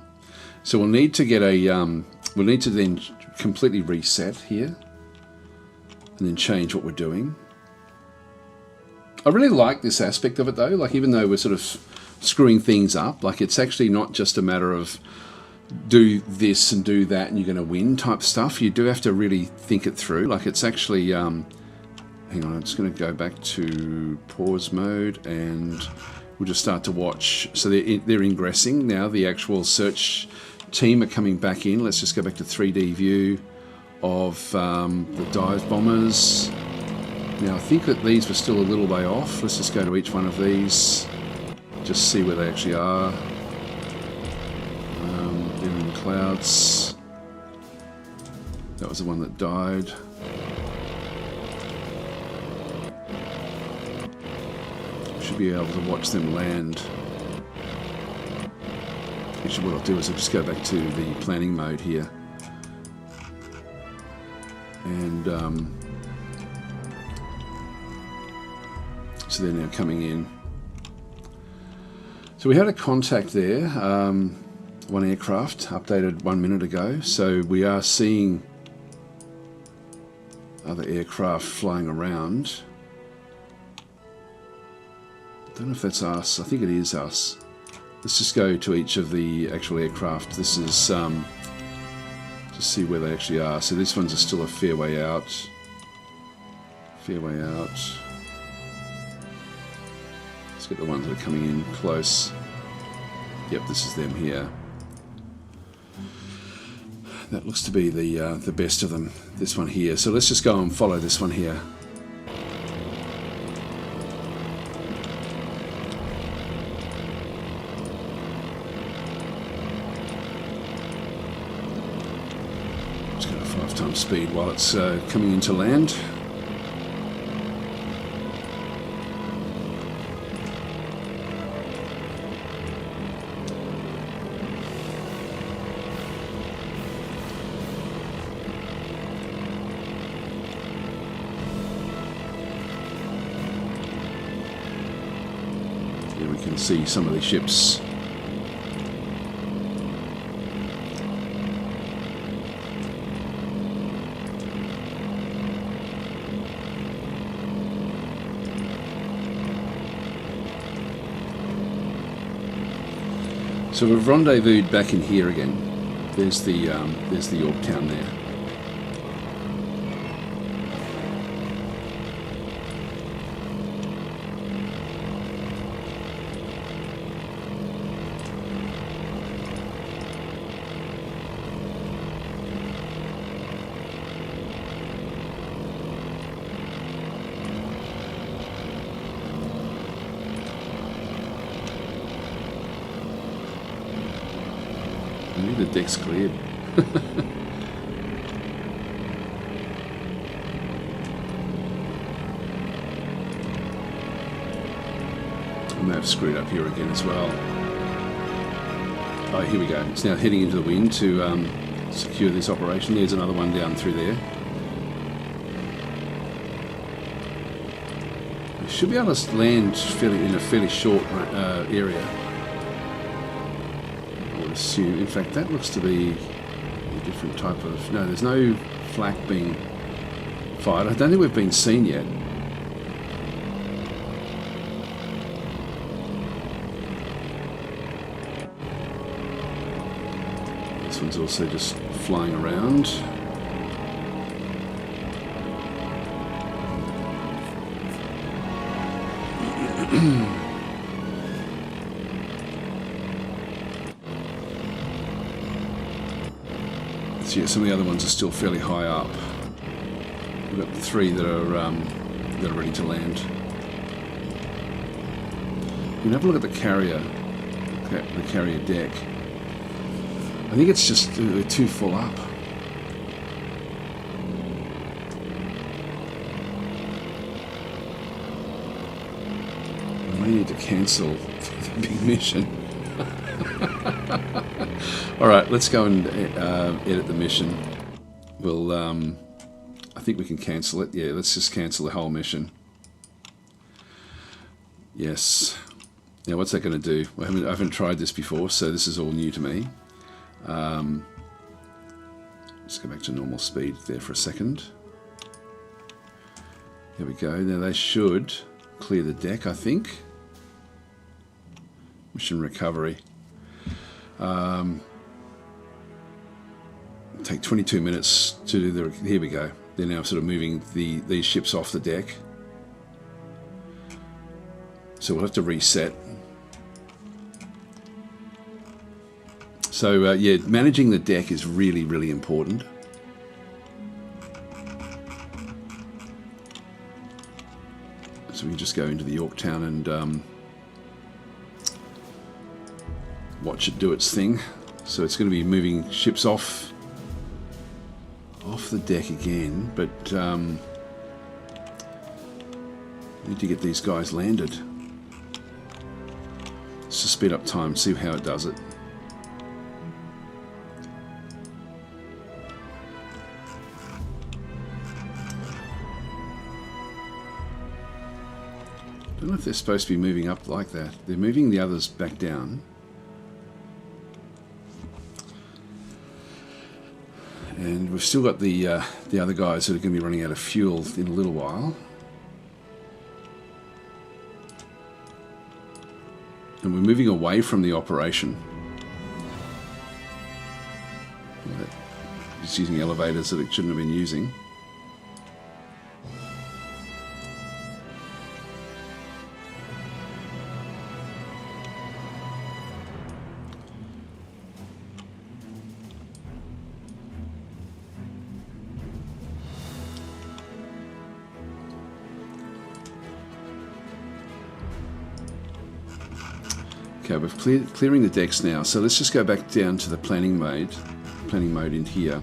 So we'll need to get we'll need to then completely reset here, and then change what we're doing. I really like this aspect of it though. Like even though we're sort of screwing things up, like it's actually not just a matter of do this and do that and you're going to win type stuff. You do have to really think it through. Like it's actually hang on, I'm just going to go back to pause mode and we'll just start to watch. So they're ingressing now. The actual search team are coming back in. Let's just go back to 3D view of the dive bombers. Now I think that these were still a little way off. Let's just go to each one of these, just see where they actually are. They're in the clouds. That was the one that died. Should be able to watch them land. Actually what I'll do is I'll just go back to the planning mode here. And so they're now coming in. So we had a contact there, one aircraft updated 1 minute ago. So we are seeing other aircraft flying around. I don't know if that's us. I think it is us. Let's just go to each of the actual aircraft. This is just see where they actually are. So this one's still a fair way out. Fair way out. Let's get the ones that are coming in close. Yep, this is them here. That looks to be the best of them. This one here. So let's just go and follow this one here. maritime speed while it's coming into land. Here we can see some of the ships. So we've rendezvoused back in here again. There's the Yorktown there. The deck's cleared. I may have screwed up here again as well. Oh, here we go. It's now heading into the wind to secure this operation. There's another one down through there. We should be able to land in a fairly short area. Assume. In fact, that looks to be a different type of... No, there's no flak being fired. I don't think we've been seen yet. This one's also just flying around. Yeah, some of the other ones are still fairly high up. We've got 3 that are ready to land. You can have a look at the carrier deck. I think it's just they're too full up. I may need to cancel the big mission. Alright, let's go and edit the mission. We'll, I think we can cancel it. Yeah, let's just cancel the whole mission. Yes. Now what's that going to do? I haven't tried this before, so this is all new to me. Let's go back to normal speed there for a second. There we go. Now they should clear the deck, I think. Mission recovery. Take 22 minutes to do the... Here we go. They're now sort of moving these ships off the deck. So we'll have to reset. So yeah, managing the deck is really, really important. So we can just go into the Yorktown and watch it do its thing. So it's going to be moving ships off the deck again, but need to get these guys landed. Let's just speed up time, see how it does it. I don't know if they're supposed to be moving up like that. They're moving the others back down. And we've still got the other guys that are going to be running out of fuel in a little while. And we're moving away from the operation. It's using elevators that it shouldn't have been using. Okay, we're clearing the decks now, so let's just go back down to the planning mode in here.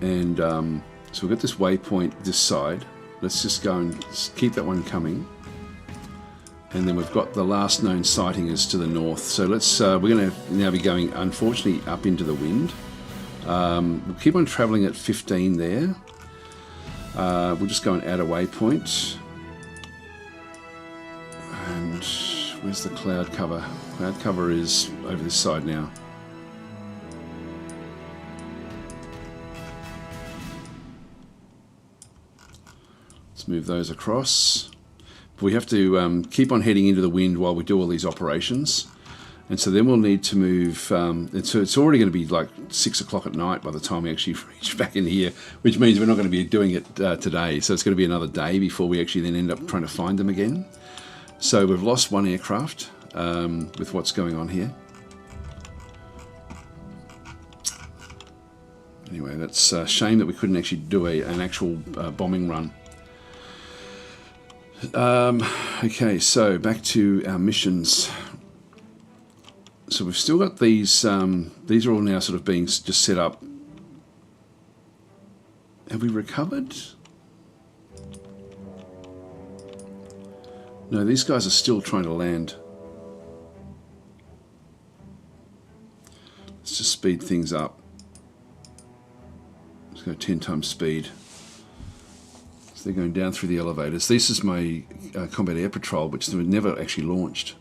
And so we've got this waypoint this side. Let's just go and keep that one coming. And then we've got the last known sighting is to the north. So let's we're going to now be going, unfortunately, up into the wind. We'll keep on traveling at 15 there. We'll just go and add a waypoint. And where's the cloud cover? Cloud cover is over this side now. Let's move those across. But we have to keep on heading into the wind while we do all these operations. And so then we'll need to move, and so it's already going to be like 6 o'clock at night by the time we actually reach back in here, which means we're not going to be doing it today. So it's going to be another day before we actually then end up trying to find them again. So we've lost one aircraft with what's going on here. Anyway, that's a shame that we couldn't actually do an actual bombing run. Okay, so back to our missions. So we've still got these are all now sort of being just set up. Have we recovered? No, these guys are still trying to land. Let's just speed things up. Let's go 10 times speed. So they're going down through the elevators. This is my combat air patrol, which they were never actually launched.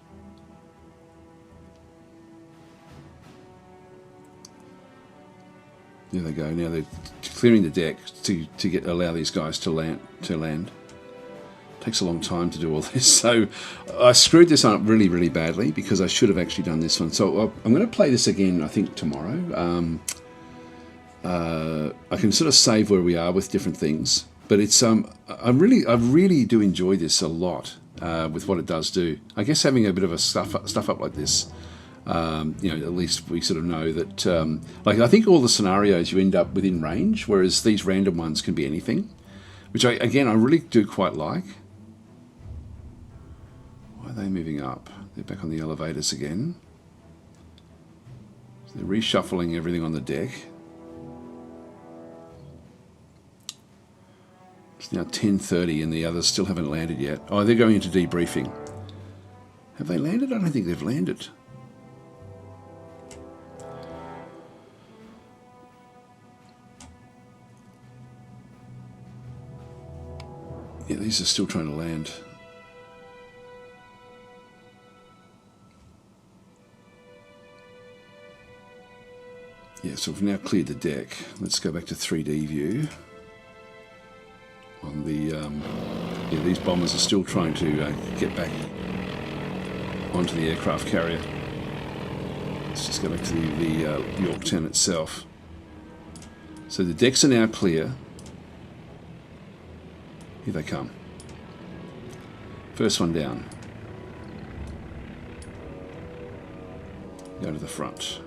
There they go. Now they're clearing the deck to allow these guys to land. Takes a long time to do all this, so I screwed this up really, really badly because I should have actually done this one. So I'm going to play this again, I think, tomorrow. I can sort of save where we are with different things, but it's I really do enjoy this a lot with what it does do. I guess having a bit of a stuff up like this, you know, at least we sort of know that. Like I think all the scenarios you end up within range, whereas these random ones can be anything, which I really do quite like. Why are they moving up? They're back on the elevators again. So they're reshuffling everything on the deck. It's now 10:30 and the others still haven't landed yet. Oh, they're going into debriefing. Have they landed? I don't think they've landed. Yeah, these are still trying to land. Yeah, so we've now cleared the deck. Let's go back to 3D view. On the yeah, these bombers are still trying to get back onto the aircraft carrier. Let's just go back to the Yorktown itself. So the decks are now clear. Here they come. First one down. Go to the front.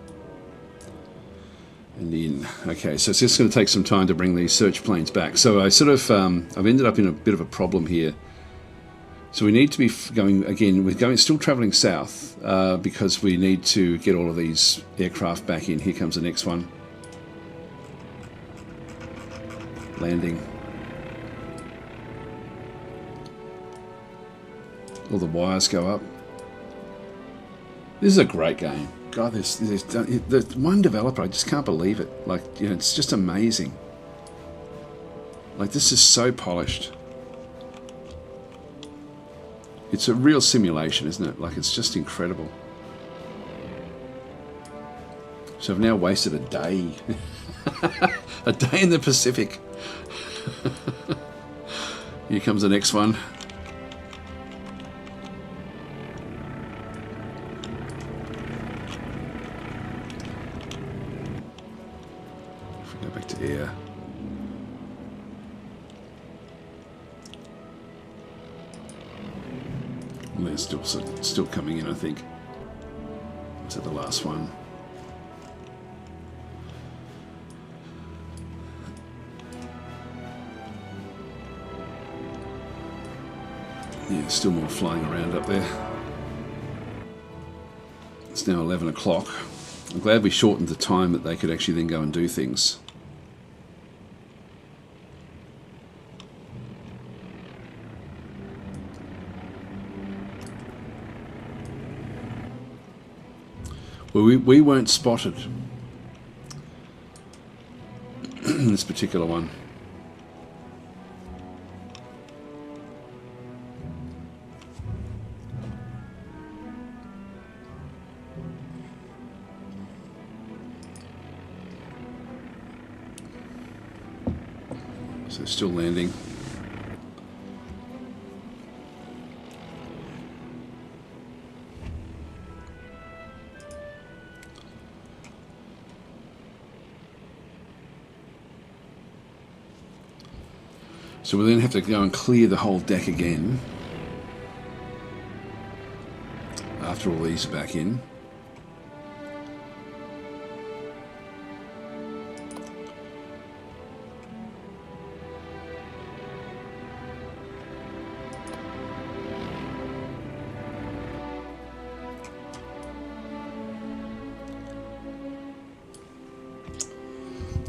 And in. Okay, so it's just going to take some time to bring these search planes back. So I sort of, I've ended up in a bit of a problem here. So we need to be going, again, we're going, still travelling south because we need to get all of these aircraft back in. Here comes the next one. Landing. All the wires go up. This is a great game. God, there's one developer, I just can't believe it. Like, you know, it's just amazing. Like, this is so polished. It's a real simulation, isn't it? Like, it's just incredible. So I've now wasted a day. A day in the Pacific. Here comes the next one. Go back to air. And they're still coming in, I think. Is that the last one? Yeah, still more flying around up there. It's now 11 o'clock. I'm glad we shortened the time that they could actually then go and do things. Well, we weren't spotted in this particular one. So still landing. So we'll then have to go and clear the whole deck again after all these are back in.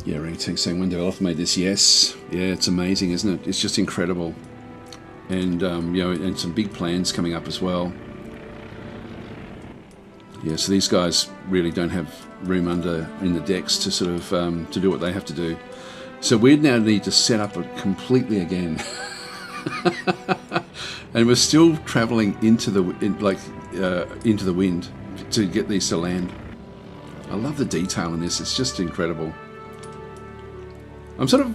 Yeah, Rangtech saying when developer made this, yes. Yeah, it's amazing, isn't it? It's just incredible. And, you know, and some big plans coming up as well. Yeah, so these guys really don't have room in the decks to sort of, to do what they have to do. So we now need to set up it completely again. And we're still traveling into the wind to get these to land. I love the detail in this. It's just incredible. I'm sort of,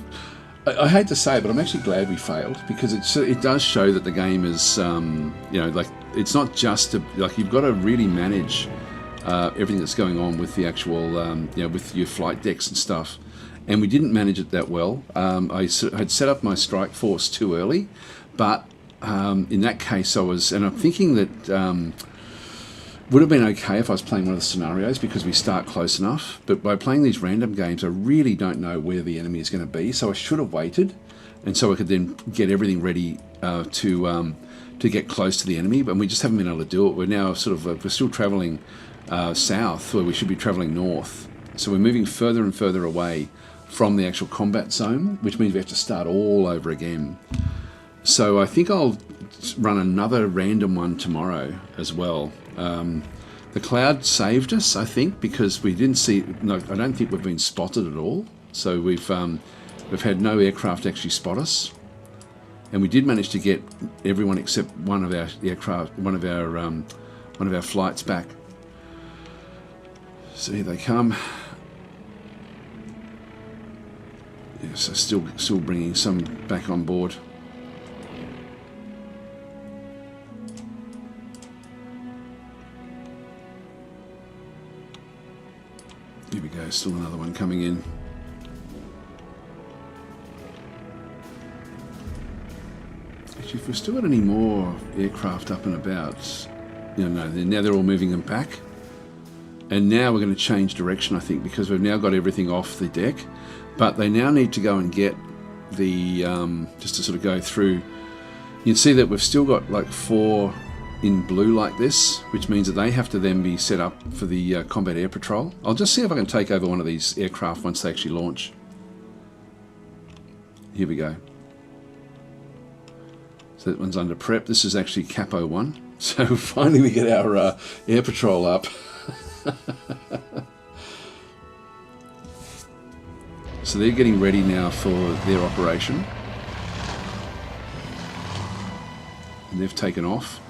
I hate to say it, but I'm actually glad we failed, because it does show that the game is, you know, like, it's not just like, you've got to really manage everything that's going on with the actual, you know, with your flight decks and stuff. And we didn't manage it that well. I had set up my strike force too early, but in that case and I'm thinking that would have been okay if I was playing one of the scenarios, because we start close enough, but by playing these random games I really don't know where the enemy is going to be, so I should have waited, and so I could then get everything ready to get close to the enemy, but we just haven't been able to do it. We're now sort of we're still travelling south where we should be travelling north, so we're moving further and further away from the actual combat zone, which means we have to start all over again. So I think I'll run another random one tomorrow as well. The cloud saved us, I think, because we didn't see. No, I don't think we've been spotted at all. So we've had no aircraft actually spot us, and we did manage to get everyone except one of our aircraft, one of our flights back. So here they come. Yeah, so still bringing some back on board. Here we go, still another one coming in. Actually, if we've still got any more aircraft up and about, you know, now they're all moving them back. And now we're going to change direction, I think, because we've now got everything off the deck. But they now need to go and get the, just to sort of go through, you can see that we've still got like 4 in blue like this, which means that they have to then be set up for the combat air patrol. I'll just see if I can take over one of these aircraft once they actually launch. Here we go. So that one's under prep. This is actually Capo 1. So finally we get our air patrol up. So they're getting ready now for their operation. And they've taken off.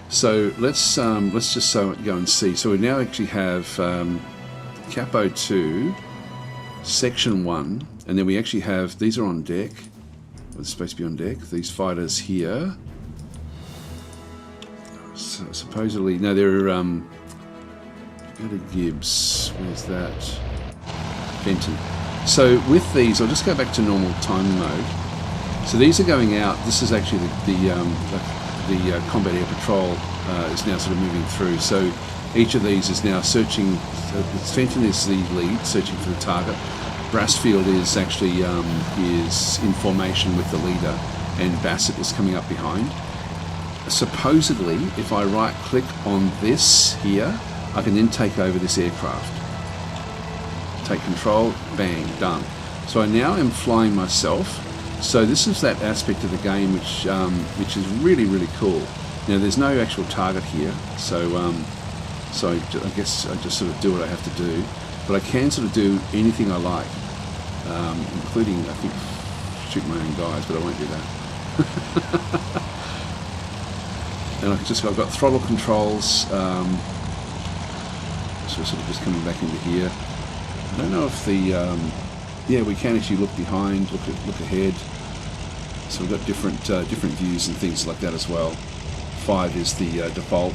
So let's just go and see. So we now actually have Capo 2, Section 1, and then we actually have, these are on deck. Well, they're supposed to be on deck. These fighters here. So supposedly, no, they're go to Gibbs. Where's that? Benton. So with these, I'll just go back to normal time mode. So these are going out. This is actually the combat air patrol is now sort of moving through. So each of these is now searching. Fenton is the lead, searching for the target. Brassfield is actually is in formation with the leader, and Bassett is coming up behind. Supposedly, if I right-click on this here, I can then take over this aircraft. Take control, bang, done. So I now am flying myself. So this is that aspect of the game which is really, really cool. Now there's no actual target here, so So I guess I just sort of do what I have to do. But I can sort of do anything I like, including, I think, shoot my own guys, but I won't do that. And I've got throttle controls, so sort of just coming back into here. I don't know if the, yeah, we can actually look behind, look ahead. So we've got different views and things like that as well. 5 is the default.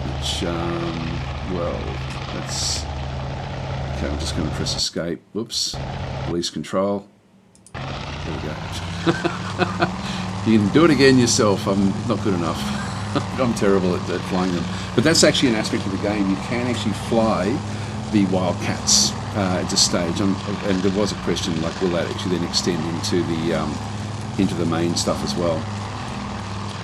Which, well, that's... Okay, I'm just going to press escape. Whoops. Release control. There we go. You can do it again yourself. I'm not good enough. I'm terrible at flying them. But that's actually an aspect of the game. You can actually fly the Wildcats at this stage. And there was a question, like, will that actually then extend into the main stuff as well?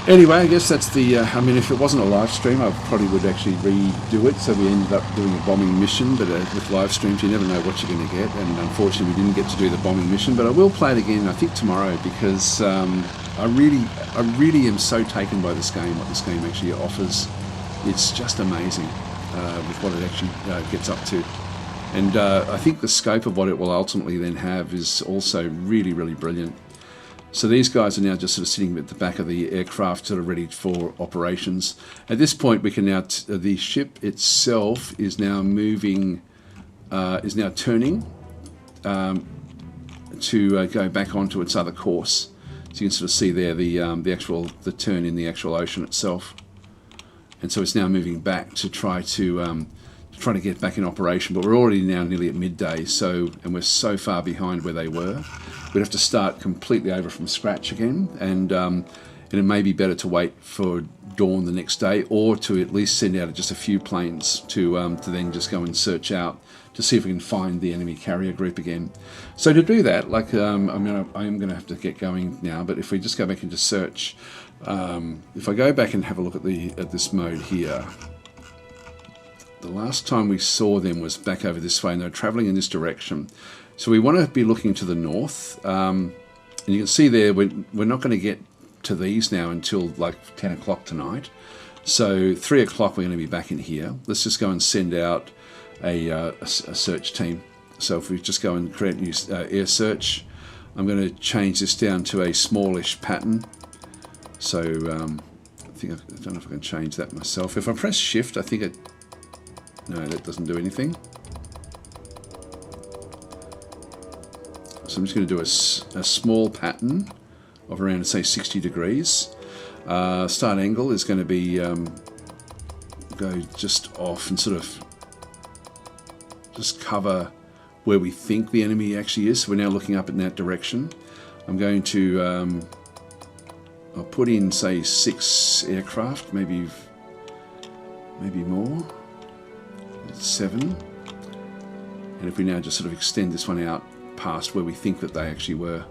Anyway, I guess that's the, I mean, if it wasn't a live stream, I probably would actually redo it. So we ended up doing a bombing mission, but with live streams, you never know what you're going to get. And unfortunately, we didn't get to do the bombing mission, but I will play it again, I think, tomorrow, because I really am so taken by this game, what this game actually offers. It's just amazing with what it actually gets up to. And I think the scope of what it will ultimately then have is also really, really brilliant. So these guys are now just sort of sitting at the back of the aircraft, sort of ready for operations. At this point, we can now, the ship itself is now moving, is now turning to go back onto its other course. So you can sort of see there the turn in the actual ocean itself. And so it's now moving back to try to get back in operation. But we're already now nearly at midday, and we're so far behind where they were. We'd have to start completely over from scratch again, and it may be better to wait for dawn the next day, or to at least send out just a few planes to then just go and search out to see if we can find the enemy carrier group again. So to do that, like I am going to have to get going now. But if we just go back into search, if I go back and have a look at this mode here. The last time we saw them was back over this way, and they're traveling in this direction. So we want to be looking to the north, and you can see there we're not going to get to these now until like 10 o'clock tonight. So 3 o'clock we're going to be back in here. Let's just go and send out a search team. So if we just go and create a new air search, I'm going to change this down to a smallish pattern. So I don't know if I can change that myself. If I press shift, I think no, that doesn't do anything. So I'm just going to do a small pattern of around, say, 60 degrees. Start angle is going to be go just off and sort of just cover where we think the enemy actually is. So we're now looking up in that direction. I'm going to I'll put in, say, 6 aircraft, maybe more. 7. And if we now just sort of extend this one out past where we think that they actually were.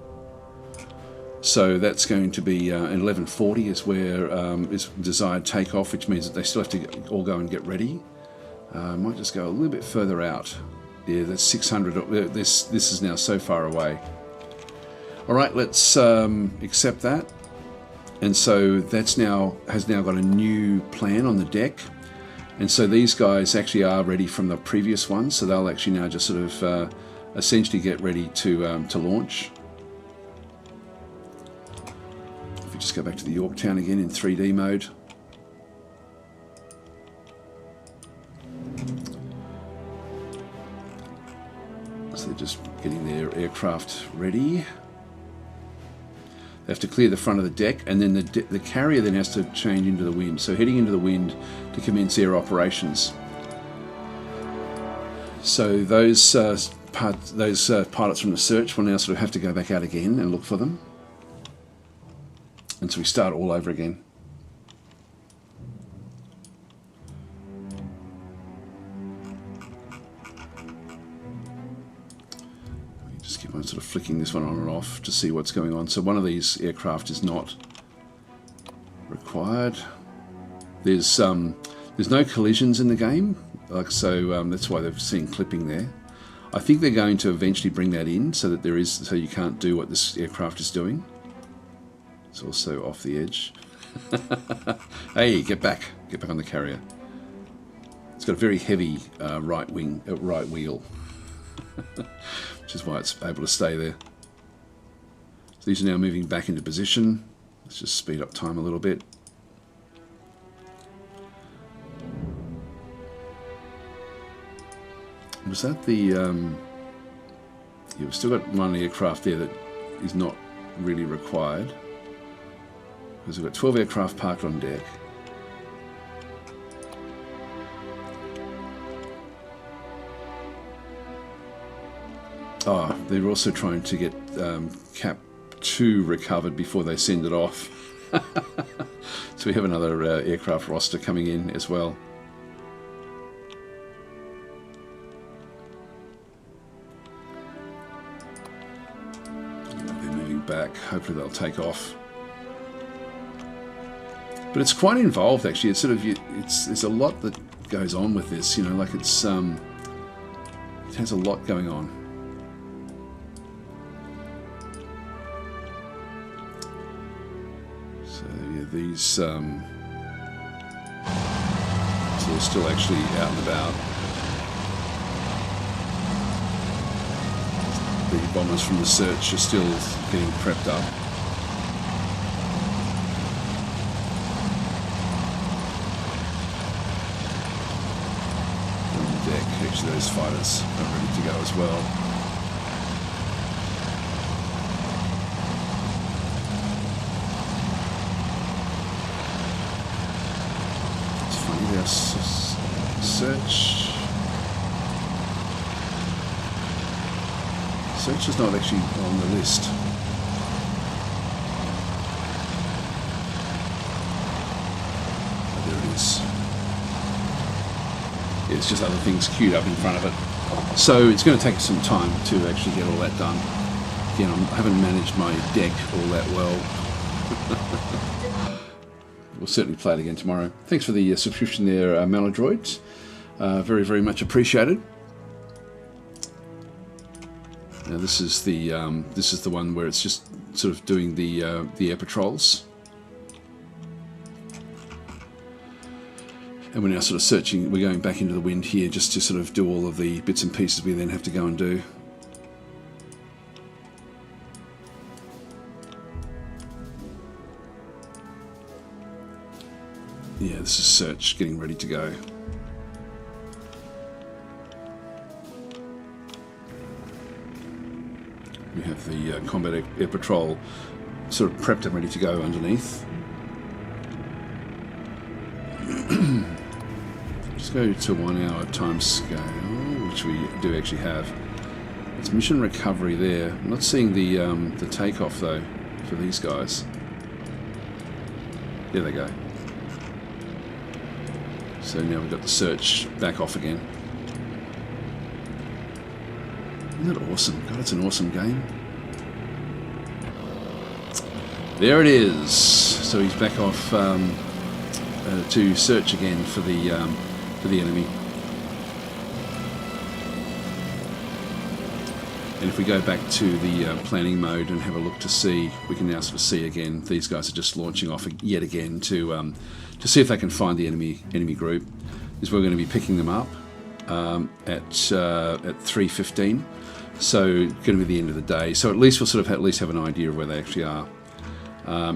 So that's going to be 11:40 is where is desired takeoff, which means that they still have to all go and get ready. Might just go a little bit further out. Yeah, that's 600. This is now so far away. All right, let's accept that. And so that's has now got a new plan on the deck. And so these guys actually are ready from the previous one, so they'll actually now just sort of essentially get ready to launch. If we just go back to the Yorktown again in 3D mode. So they're just getting their aircraft ready. They have to clear the front of the deck, and then the carrier then has to change into the wind. So heading into the wind to commence air operations. So those pilots from the search will now sort of have to go back out again and look for them. And so we start all over again. Just keep on sort of flicking this one on and off to see what's going on. So one of these aircraft is not required. There's no collisions in the game, so that's why they've seen clipping there. I think they're going to eventually bring that in so that so you can't do what this aircraft is doing. It's also off the edge. Hey, get back on the carrier. It's got a very heavy right wheel, which is why it's able to stay there. So these are now moving back into position. Let's just speed up time a little bit. Was that the... yeah, we've still got one aircraft there that is not really required. Because we've got 12 aircraft parked on deck. Oh, they're also trying to get Cap 2 recovered before they send it off. So we have another aircraft roster coming in as well. They're moving back. Hopefully they'll take off. But it's quite involved, actually. It's sort of there's a lot that goes on with this. You know, like it has a lot going on. So yeah, these so they're still actually out and about. The bombers from the search are still getting prepped up. Actually, those fighters are ready to go as well. It's funny, there's search is not actually on the list. Oh, there it is. It's just other things queued up in front of it. So it's going to take some time to actually get all that done. Again, I haven't managed my deck all that well. We'll certainly play it again tomorrow. Thanks for the subscription there, Maladroids. Very, very much appreciated. Now this is the one where it's just sort of doing the air patrols. And we're now sort of searching, we're going back into the wind here just to sort of do all of the bits and pieces we then have to go and do. Yeah, this is search, getting ready to go. We have the combat air patrol sort of prepped and ready to go underneath. Let's go to 1 hour time scale, which we do actually have. It's mission recovery there. I'm not seeing the takeoff though for these guys. There they go. So now we've got the search back off again. Isn't that awesome? God, it's an awesome game. There it is. So he's back off to search again for the enemy. And if we go back to the planning mode and have a look to see, we can now sort of see again. These guys are just launching off yet again to see if they can find the enemy group. This is where we're going to be picking them up at 3:15. So it's going to be the end of the day. So at least we'll sort of at least have an idea of where they actually are.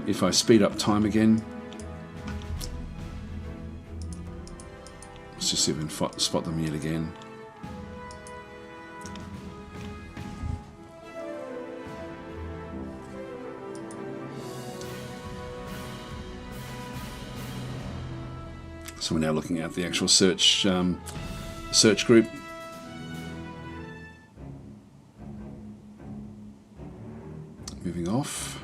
If I speed up time again, let's just see if we can spot them yet again. So we're now looking at the actual search group. Moving off.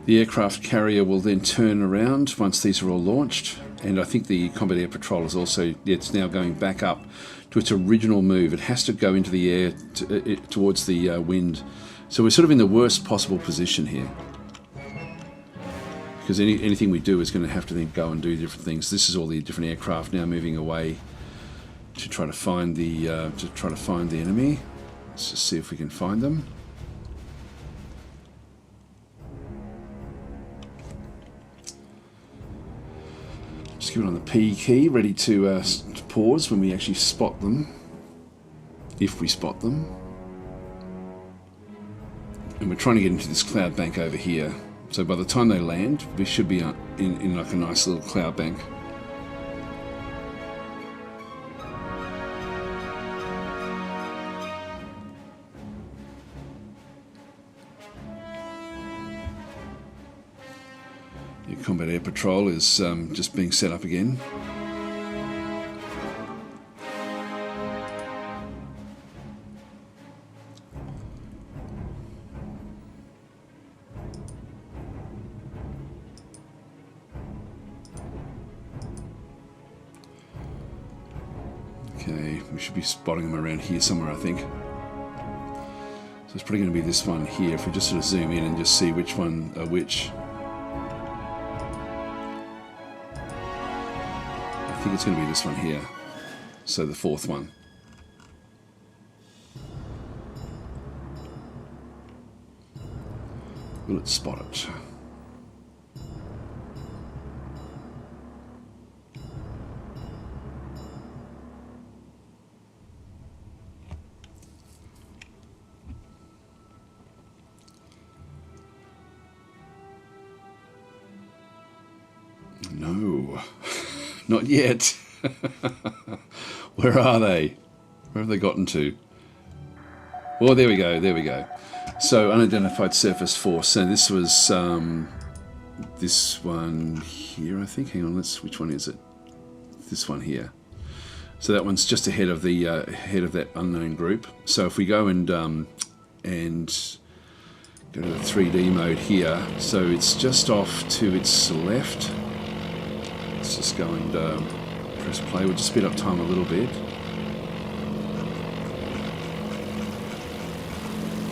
The aircraft carrier will then turn around once these are all launched, and I think the combat air patrol is also, it's now going back up to its original move. It has to go into the air towards the wind. So we're sort of in the worst possible position here, because anything we do is going to have to then go and do different things. This is all the different aircraft now moving away to try to find the enemy. Let's just see if we can find them. Just give it on the P key, ready to pause when we actually spot them, if we spot them. And we're trying to get into this cloud bank over here. So by the time they land, we should be in like a nice little cloud bank. Your combat air patrol is just being set up again. Okay, we should be spotting them around here somewhere, I think. So it's probably going to be this one here, if we just sort of zoom in and just see which one are which. I think it's going to be this one here, so the fourth one. Will it spot it? No, not yet. Where are they? Where have they gotten to? Oh, there we go, there we go. So, unidentified surface force. So this was this one here, I think. Hang on, which one is it? This one here. So that one's just ahead of the head of that unknown group. So if we go and go to the 3D mode here, so it's just off to its left. Let's just go and press play. We'll just speed up time a little bit.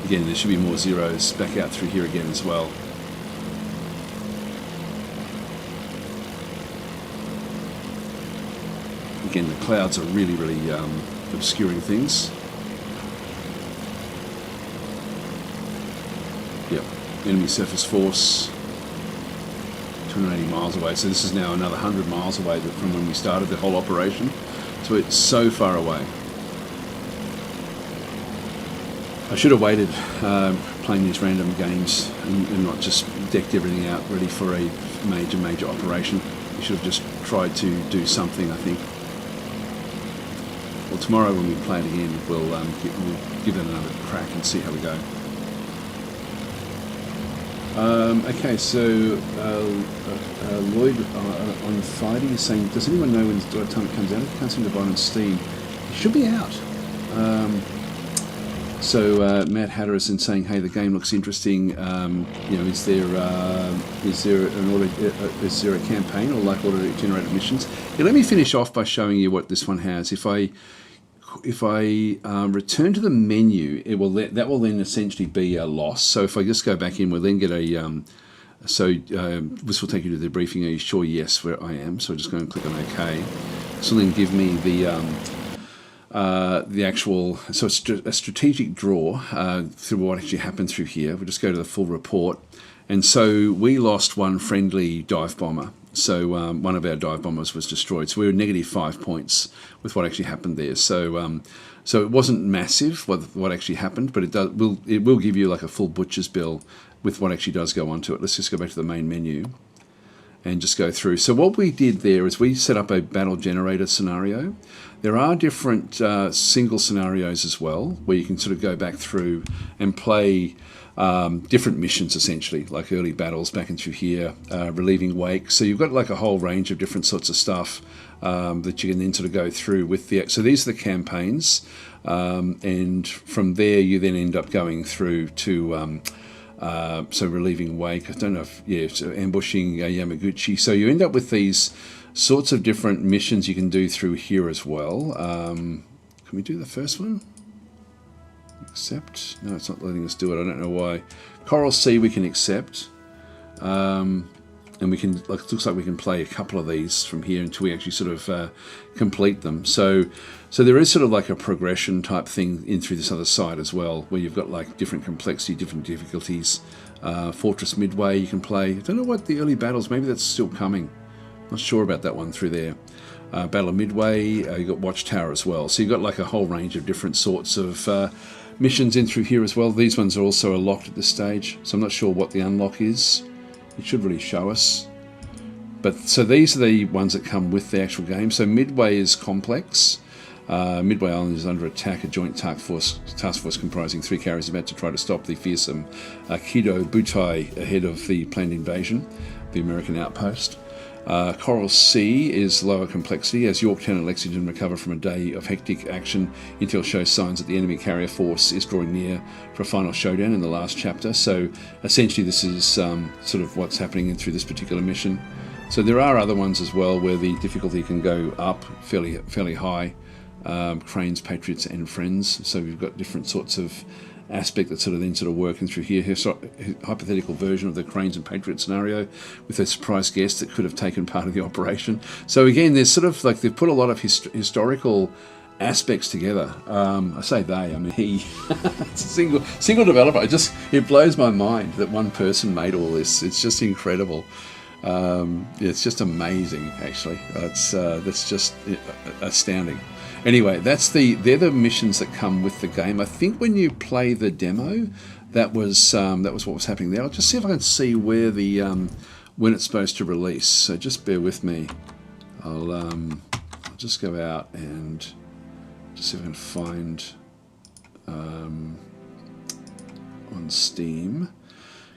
Again, there should be more zeros back out through here again as well. Again, the clouds are really, really obscuring things. Yep, enemy surface force, 280 miles away. So this is now another 100 miles away from when we started the whole operation. So it's so far away. I should have waited playing these random games and not just decked everything out ready for a major operation. We should have just tried to do something, I think. Well, tomorrow when we play it again, we'll give it another crack and see how we go. Okay, so Lloyd on Friday is saying, does anyone know what time it comes out? I can't seem to buy it on Steam. It should be out. So Matt Hatterson saying, "Hey, the game looks interesting. You know, is there a campaign or like auto-generated missions?" Yeah, let me finish off by showing you what this one has. If I return to the menu, that will then essentially be a loss. So if I just go back in, we'll then get a this will take you to the briefing. Are you sure? Yes, where I am. So I'm just going to click on OK. This will then give me the actual, so it's a strategic draw through what actually happened through here. We'll just go to the full report. And so we lost one friendly dive bomber. So one of our dive bombers was destroyed. So we were -5 points with what actually happened there. So so it wasn't massive what actually happened, but it will give you like a full butcher's bill with what actually does go onto it. Let's just go back to the main menu and just go through. So what we did there is we set up a battle generator scenario. There are different single scenarios as well, where you can sort of go back through and play different missions, essentially, like early battles back in through here, relieving wake. So you've got like a whole range of different sorts of stuff that you can then sort of go through with the. So these are the campaigns, and from there you then end up going through to. So relieving wake, I don't know if, so ambushing Yamaguchi. So you end up with these sorts of different missions you can do through here as well. Can we do the first one? Accept? No, it's not letting us do it. I don't know why. Coral Sea we can accept. And we can, like, it looks like we can play a couple of these from here until we actually sort of complete them. So there is sort of like a progression type thing in through this other side as well, where you've got like different complexity, different difficulties. Fortress Midway you can play. I don't know what the early battles, maybe that's still coming. Not sure about that one through there. Battle of Midway, you've got Watchtower as well. So you've got like a whole range of different sorts of missions in through here as well. These ones are also locked at this stage, so I'm not sure what the unlock is. It should really show us. But so these are the ones that come with the actual game. So Midway is complex. Midway Island is under attack. A joint task force comprising 3 carriers is about to try to stop the fearsome Kido Butai ahead of the planned invasion, the American outpost. Coral Sea is lower complexity. As Yorktown and Lexington recover from a day of hectic action, Intel shows signs that the enemy carrier force is drawing near for a final showdown in the last chapter. So essentially this is sort of what's happening through this particular mission. So there are other ones as well where the difficulty can go up fairly high. Cranes, Patriots and Friends. So we've got different sorts of aspect that's then working through here. Hypothetical version of the Cranes and Patriots scenario with a surprise guest that could have taken part of the operation. So again, there's sort of like they've put a lot of historical aspects together. I say they, I mean he. It's a single developer. It blows my mind that one person made all this. It's just incredible. It's just amazing, actually. That's just astounding. Anyway, they're the missions that come with the game. I think when you play the demo, that was what was happening there. I'll just see if I can see where the when it's supposed to release. So just bear with me. I'll just go out and just see if I can find on Steam.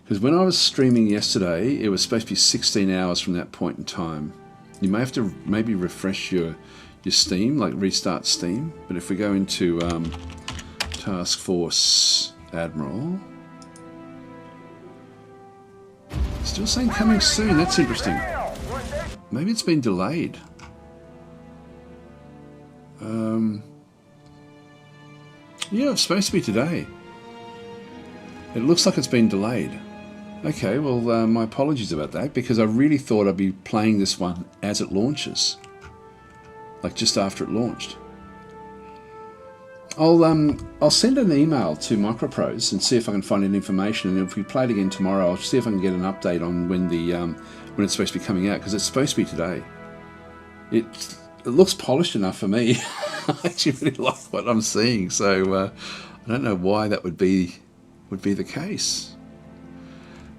Because when I was streaming yesterday, it was supposed to be 16 hours from that point in time. You may have to maybe refresh your Steam, like restart Steam. But if we go into Task Force Admiral, still saying coming soon. That's interesting. Maybe it's been delayed. Yeah, it's supposed to be today. It looks like it's been delayed. Okay, well, my apologies about that, because I really thought I'd be playing this one as it launches. Like just after it launched. I'll send an email to Microprose and see if I can find any information, and if we play it again tomorrow, I'll see if I can get an update on when when it's supposed to be coming out, because it's supposed to be today. It looks polished enough for me. I actually really like what I'm seeing, so I don't know why that would be the case.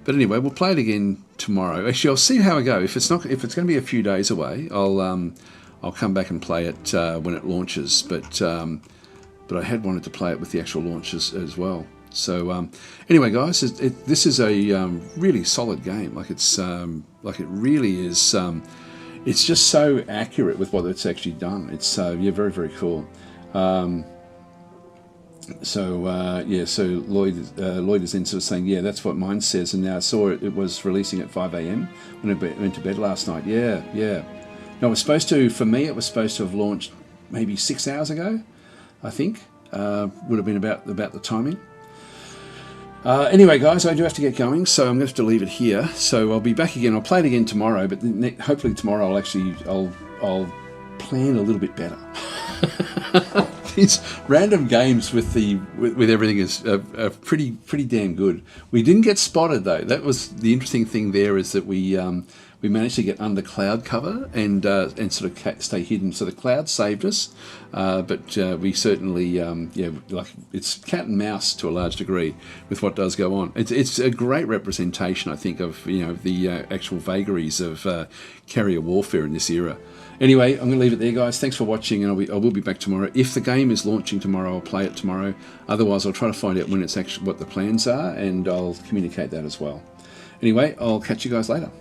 But anyway, we'll play it again tomorrow. Actually, I'll see how I go. If it's going to be a few days away, I'll come back and play it when it launches. But I had wanted to play it with the actual launches as well. So anyway, guys, this is a really solid game. Like it really is. It's just so accurate with what it's actually done. It's very, very cool. So Lloyd is then sort of saying, yeah, that's what mine says. And now I saw it was releasing at 5 a.m. when I went to bed last night. Yeah. No, it was supposed to, for me, it was supposed to have launched maybe 6 hours ago, I think. Would have been about the timing. Anyway, guys, I do have to get going, so I'm going to have to leave it here. So I'll be back again. I'll play it again tomorrow, but hopefully tomorrow I'll plan a little bit better. These random games with everything is pretty damn good. We didn't get spotted though. That was the interesting thing. There is that we managed to get under cloud cover and sort of stay hidden. So the cloud saved us, but we certainly like it's cat and mouse to a large degree with what does go on. It's a great representation, I think, of the actual vagaries of carrier warfare in this era. Anyway, I'm going to leave it there, guys. Thanks for watching, and I will be back tomorrow. If the game is launching tomorrow, I'll play it tomorrow. Otherwise, I'll try to find out when it's actually what the plans are, and I'll communicate that as well. Anyway, I'll catch you guys later.